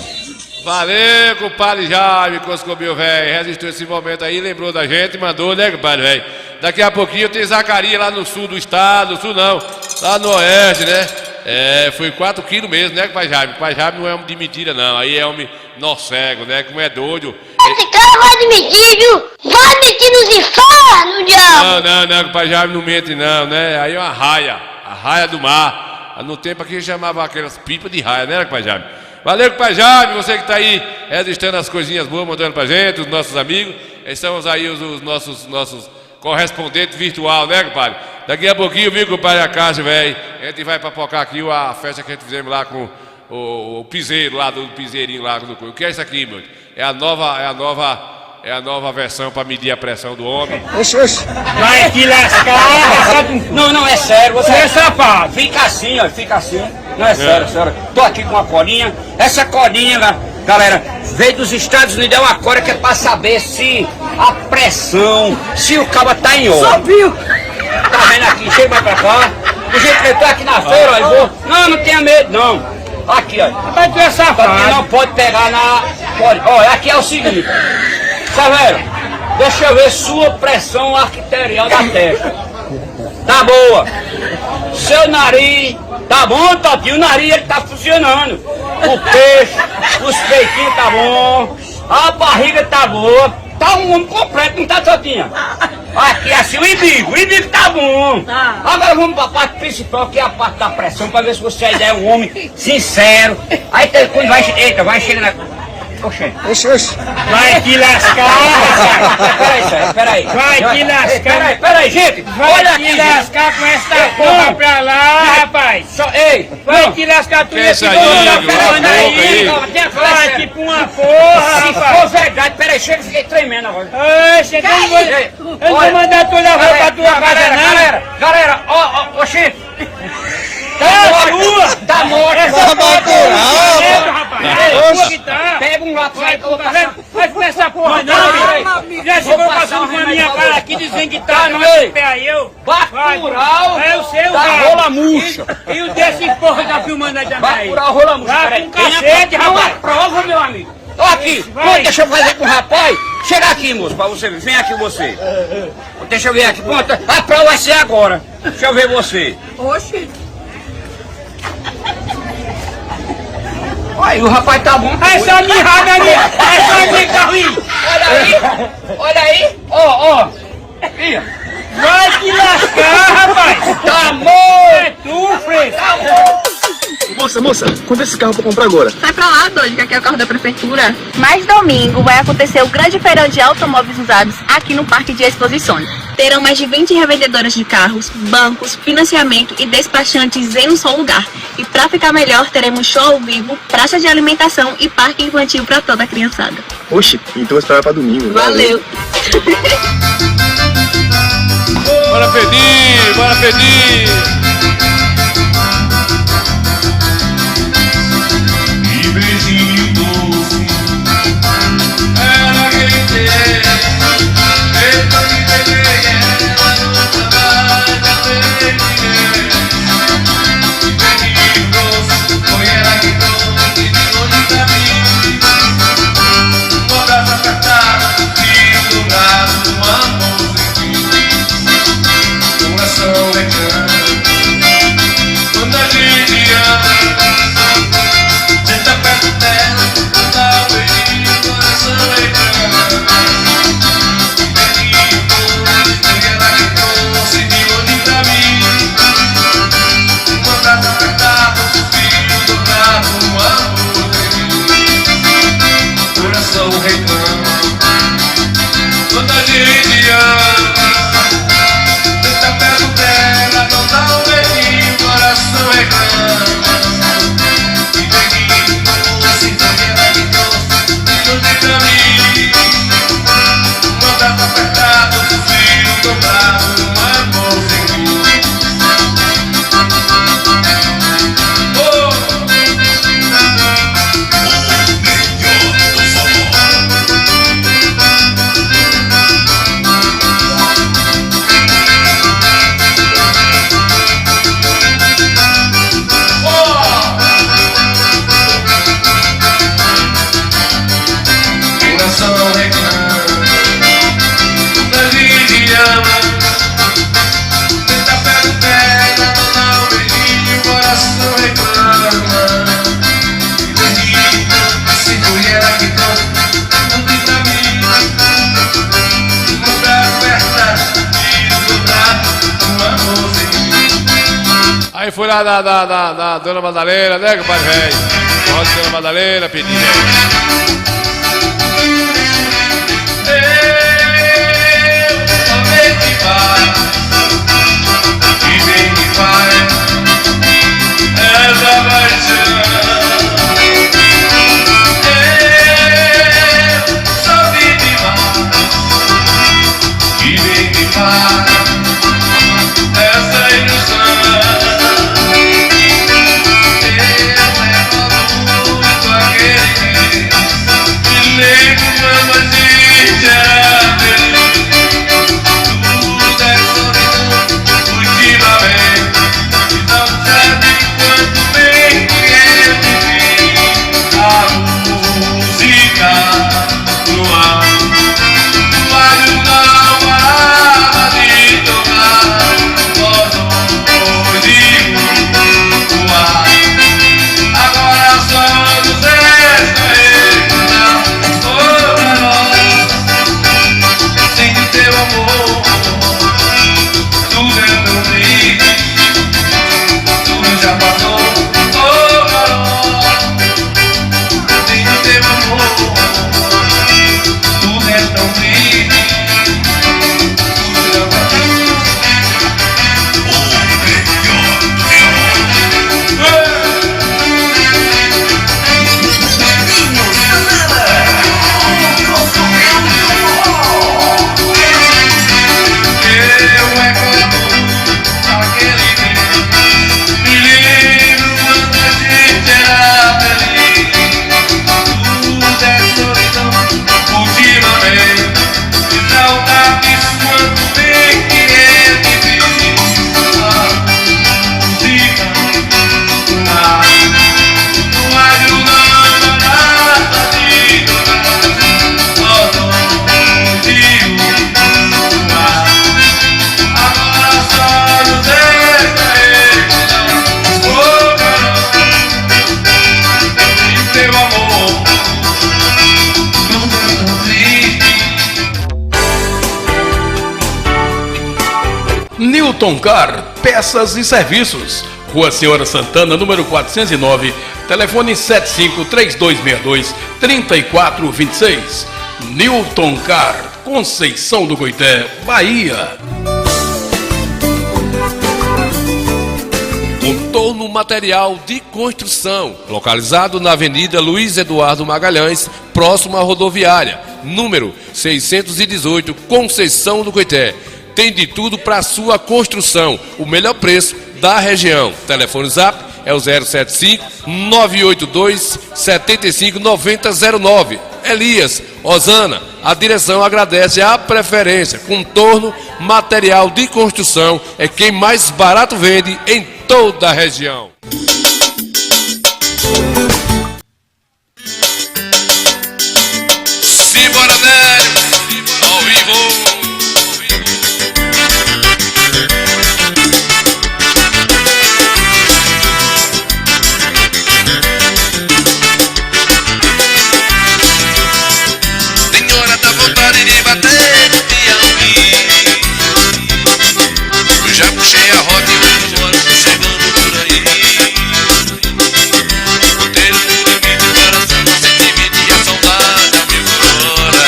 [SPEAKER 4] Valeu, compadre Jaime, Coscobio, velho. Resistiu esse momento aí, lembrou da gente, mandou, né, compadre, velho? Daqui a pouquinho tem Zacarias lá no sul do estado, no sul não, lá no oeste, né? É, foi 4 quilos mesmo, né, compadre Jaime? Compadre Jaime não é homem de mentira, não. Aí é homem nó cego, né? Como é doido.
[SPEAKER 20] Esse cara vai admitir, viu? Vai admitir nos infernos, diabo!
[SPEAKER 4] Não, compadre Jaime não mente, não, né? Aí é uma raia, a raia do mar. No tempo aqui chamava aquelas pipas de raia, né, compadre Jaime? Valeu, compadre Jaime, você que tá aí registrando as coisinhas boas, mandando pra gente, os nossos amigos. Estamos aí os nossos correspondentes virtual, né, compadre? Daqui a pouquinho, viu, compadre, a casa, velho. A gente vai papocar aqui a festa que a gente fizemos lá com o piseiro lá, do piseirinho lá. O que é isso aqui, meu? É a nova versão para medir a pressão do homem.
[SPEAKER 15] Oxe. Vai te lascar. Não, é sério. Você é safado. Fica assim, ó, fica assim. Não é sério, senhora. Tô aqui com uma colinha. Essa colinha, galera, veio dos Estados Unidos. É uma cola que é pra saber se a pressão, se o cabo tá em ordem. Subiu. Tá vendo aqui? Chega mais pra cá. Do jeito que eu tô aqui na feira, ó, eu vou. Não tenha medo, não. Aqui, ó. Mas tu é safado. Aqui não pode pegar na... Pode. Ó, aqui é o seguinte. Saveiro, deixa eu ver sua pressão arterial da testa. Tá boa. Seu nariz, tá bom, Totinho? O nariz ele tá funcionando. O peixe, os peitinhos tá bom. A barriga tá boa. Tá um homem completo, não tá, Totinha? Aqui assim, o ibigo tá bom. Agora vamos pra parte principal, que é a parte da pressão, pra ver se você ainda é um homem sincero. Aí quando vai chegando na... Oxe. Vai te lascar. Peraí. Vai te lascar. Peraí, gente. Vai te lascar com essa porra pra lá, rapaz. Ei, vai te lascar tudo esse Vai tipo uma porra, rapaz. Se for verdade, peraí, chega, fiquei tremendo agora. Oxe, eu vou mandar tu levar pra tua casa, não. Galera, ó, oxe. Tá morto! Essa rapaz! Pega um lápis aí que eu vou passar. Vai começar a porra, não! Já chegou passando com a minha cara aqui dizendo que tá no pé aí, eu. Bacurau! É o seu, da rola murcha! E o desse porra tá filmando aí também. Bacurau, rola murcha! Vai com cacete, rapaz! Prova, meu amigo! Ó aqui! Deixa eu fazer com o rapaz! Chega aqui, moço, pra você ver. Vem aqui você. Deixa eu ver aqui. Pronto, a prova vai ser agora. Deixa eu ver você. Oxi! Olha, o rapaz tá bom. Essa mirrada ali! Essa aqui, carrinho! Olha aí! Ó! Vai te lascar, rapaz! Tá bom! É tu, Fred! Tá bom!
[SPEAKER 10] Moça, quanto é esse carro pra comprar agora?
[SPEAKER 11] Sai pra lá, doido, que aqui é o carro da prefeitura. Mas domingo vai acontecer o grande feirão de automóveis usados aqui no Parque de Exposições. Terão mais de 20 revendedoras de carros, bancos, financiamento e despachantes em um só lugar. E pra ficar melhor, teremos show ao vivo, praça de alimentação e parque infantil pra toda a criançada.
[SPEAKER 10] Oxe, então eu esperava pra domingo.
[SPEAKER 11] Valeu!
[SPEAKER 4] Bora pedir!
[SPEAKER 18] Que beijinho doce, ela queria depois que beijei ela nunca mais a perdi. Que beijinho doce, foi ela que trouxe de longe pra mim. Um abraço apertado e um dobrado, um amor sem fim. Coração lecando.
[SPEAKER 4] Aí foi lá da Dona Madalena, né, compadre velho? Roda Dona Madalena, pediu.
[SPEAKER 14] Essa paixão, eu só vi demais e vem de paz essa ilusão. Eu levo muito aquele que nego vamos era feliz. Tudo é solidão ultimamente. Não sabe quanto bem que é viver a música no ar. O rádio não parava de tocar, hoje o ar. Agora só nos resta recordar toda nós, sem teu amor, tudo é tão triste. Já passou, oh garoto, sem o teu amor, tudo é tão triste, tudo já passou. Eu é como aquele me lembro quando a gente era feliz. Tudo é solidão ultimamente. De saudades quanto bem que é viver a música no ar. No rádio não nada de tocar, só longe o ar. Agora só nos resta recordar, oh garoto, sem teu amor, tudo é tão triste.
[SPEAKER 2] Newton Car, peças e serviços. Rua Senhora Santana, número 409, telefone 75-3262-3426. Newton Car, Conceição do Coité, Bahia.
[SPEAKER 4] Contorno Material de Construção, localizado na Avenida Luiz Eduardo Magalhães, próximo à rodoviária, número 618, Conceição do Coité. Tem de tudo para sua construção, o melhor preço da região. Telefone Zap é o 075 982 75 9009. Elias, Osana, a direção agradece a preferência. Contorno Material de Construção é quem mais barato vende em toda a região.
[SPEAKER 14] Simbora, velho, ao vivo. De bater no Piauí, eu já puxei a roda e agora tô chegando por aí. Roteiro no limite, coração no sentimento e a saudade a mil por hora.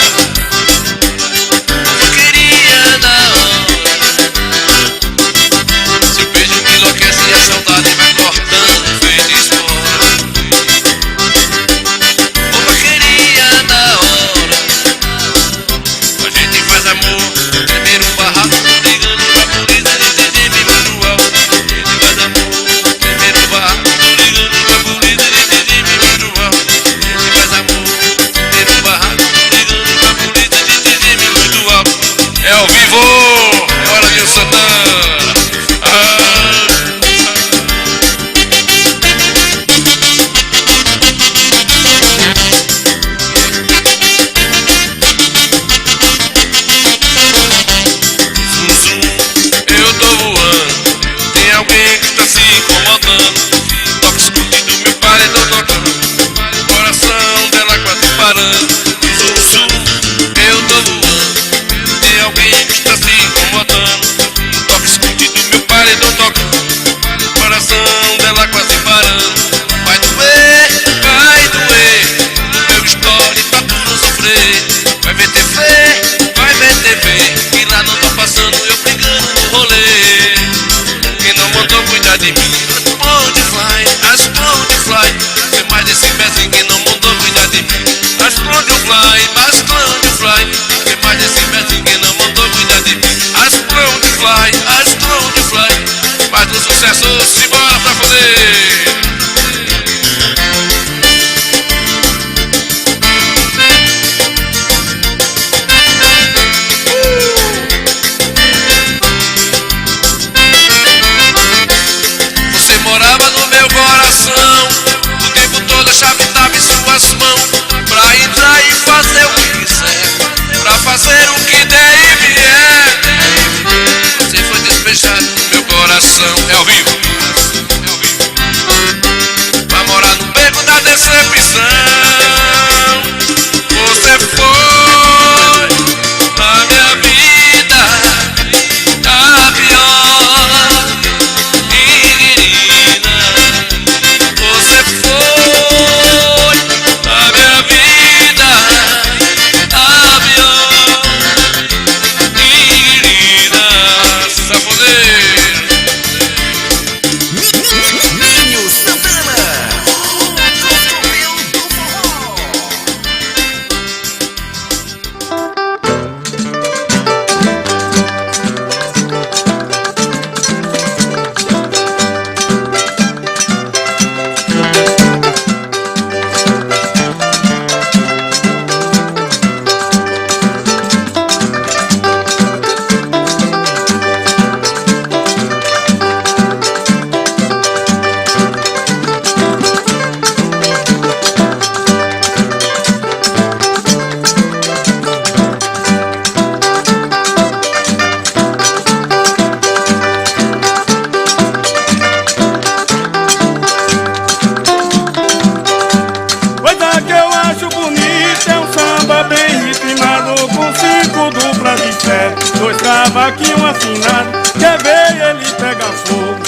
[SPEAKER 1] ritmado com 5 duplas de fé, 2 cavaquinhos afinados, quer ver ele pegar fogo,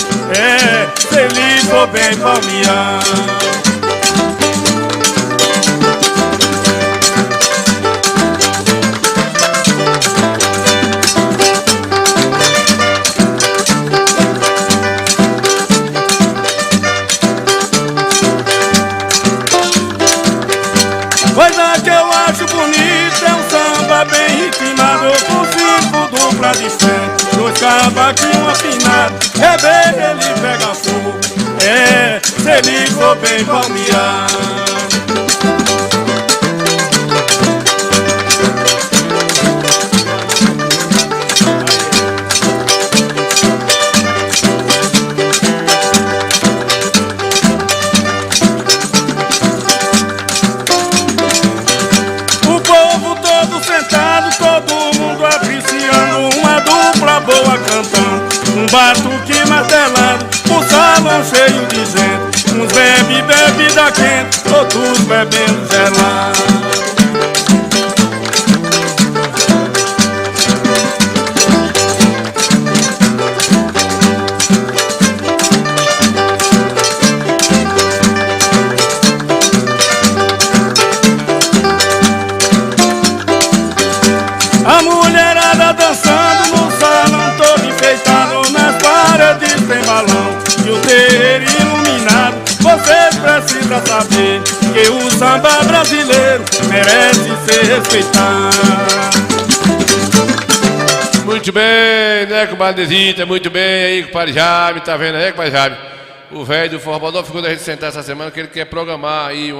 [SPEAKER 1] se ele for bem palmeado. Coisa que eu acho bonita é um samba bem ritmado, com 5 duplas de fé, 2 cavaquinhos afinados, quer ver ele pegar fogo, se ele for bem palmeado. Todo mundo apreciando uma dupla boa cantando, um batuque martelado, um salão cheio de gente, uns bebe bebida quente, todos bebendo gelado. A mulherada dançando no salão todo enfeitado, nas paredes tem balão e o terreiro iluminado. Vocês precisam saber que o samba brasileiro merece ser respeitado.
[SPEAKER 4] Muito bem, né, compadrezita? Muito bem aí, compadre Jaime, tá vendo aí, compadre Jaime? O velho do Forrobodó ficou da gente sentar essa semana que ele quer programar aí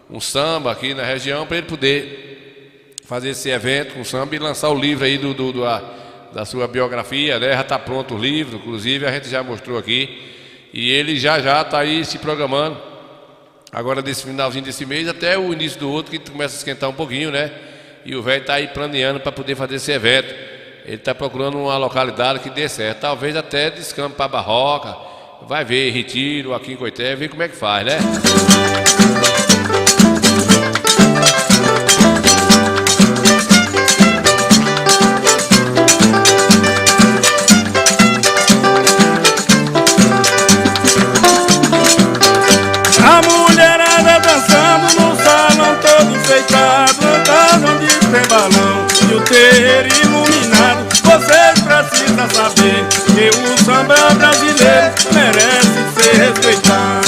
[SPEAKER 4] um samba aqui na região para ele poder fazer esse evento com samba e lançar o livro aí da sua biografia, né? Já está pronto o livro, inclusive a gente já mostrou aqui. E ele já está aí se programando, agora desse finalzinho desse mês até o início do outro, que começa a esquentar um pouquinho, né? E o velho está aí planeando para poder fazer esse evento. Ele está procurando uma localidade que dê certo, talvez até descampo para Barroca, vai ver, Retiro, aqui em Coité, ver como é que faz, né?
[SPEAKER 1] A mulherada dançando no salão todo enfeitado, andando onde tem balão e o terreiro iluminado. Vocês precisam saber que o samba brasileiro merece ser respeitado.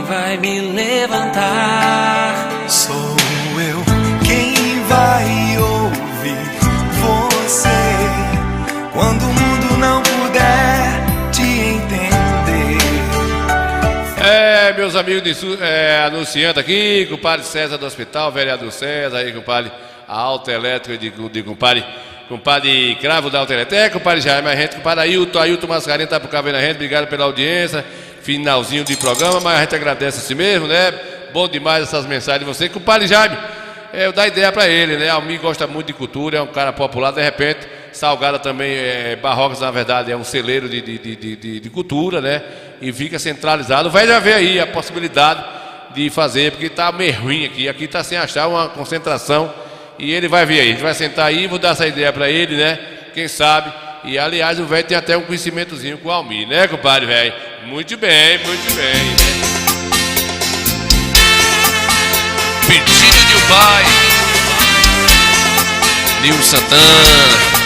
[SPEAKER 5] vai me levantar.
[SPEAKER 22] Sou eu quem vai ouvir você quando o mundo não puder te entender.
[SPEAKER 4] Meus amigos anunciantes aqui, compadre César do Hospital, vereador César, aí, compadre, a Alta Elétrica de compadre Cravo da Alta Elétrica, compadre Jaime, a gente, compadre Ailton Mascarenhas tá por cá vendo a gente, obrigado pela audiência, finalzinho de programa, mas a gente agradece a si mesmo, né? Bom demais essas mensagens de você, compadre Jaime, eu dar ideia pra ele, né? Almir gosta muito de cultura, é um cara popular, de repente, Salgada também, Barrocas, na verdade, é um celeiro de cultura, né? E fica centralizado. Vai já ver aí a possibilidade de fazer, porque tá meio ruim aqui tá sem achar uma concentração. E ele vai vir aí, a gente vai sentar aí, vou dar essa ideia pra ele, né? Quem sabe. E aliás, o velho tem até um conhecimentozinho com o Almir, né, compadre, velho? Muito bem, muito bem.
[SPEAKER 23] Pedido de um pai, Nil Santana.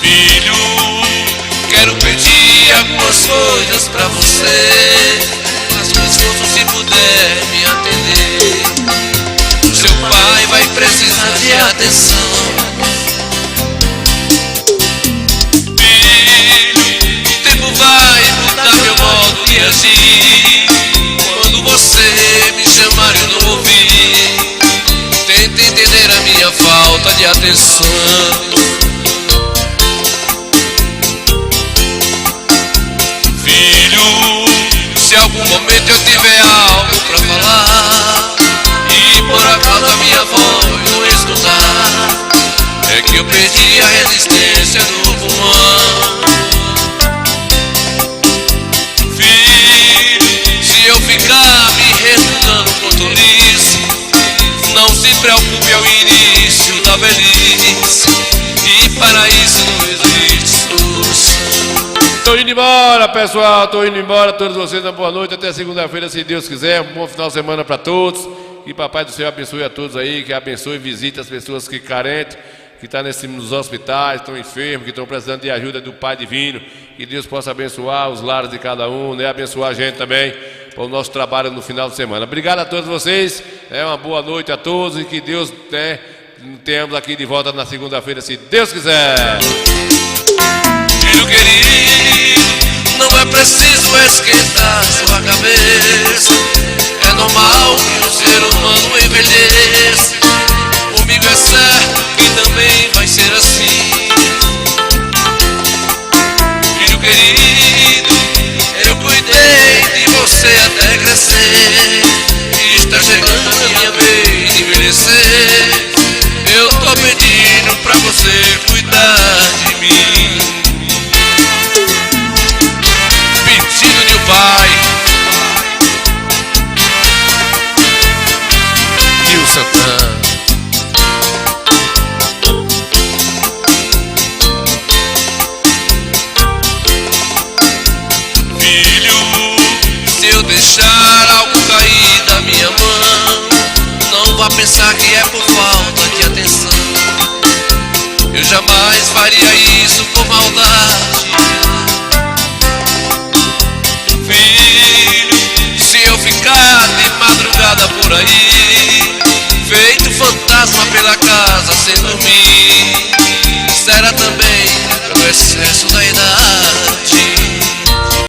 [SPEAKER 23] Filho, quero pedir algumas coisas pra você, mas com esforço se puder me atender. Seu pai vai precisar de atenção. Filho, o tempo vai mudar meu modo de agir. Quando você me chamar eu não ouvir, tente entender a minha falta de atenção. Filho, se algum momento eu tiver algo pra falar e por acaso a minha voz não escutar, é que eu perdi a resistência do pulmão. Se eu ficar me resmungando com tolice, não se preocupe, é o início da velhice, e para isso não existe solução.
[SPEAKER 4] Tô indo embora, pessoal, tô indo embora. Todos vocês, uma boa noite, até segunda-feira, se Deus quiser. Um bom final de semana para todos. Que Papai do Céu abençoe a todos aí, que abençoe e visite as pessoas que carentes, que estão nos hospitais, estão enfermos, que estão precisando de ajuda do Pai Divino. Que Deus possa abençoar os lares de cada um, né? Abençoar a gente também para o nosso trabalho no final de semana. Obrigado a todos vocês, uma boa noite a todos e que Deus, né, tenhamos aqui de volta na segunda-feira, se Deus quiser.
[SPEAKER 23] Filho querido, não é preciso esquentar sua cabeça. É normal que o ser humano envelheça. Comigo é certo que também vai ser assim. Filho querido, eu cuidei de você até crescer, e está chegando a minha vez de envelhecer. Eu tô pedindo pra você cuidar de mim. Pedido de um pai, Nil Santana. Se eu deixar algo cair da minha mão, não vá pensar que é por falta de atenção. Eu jamais faria isso por maldade. Filho, se eu ficar de madrugada por aí, feito fantasma pela casa sem dormir,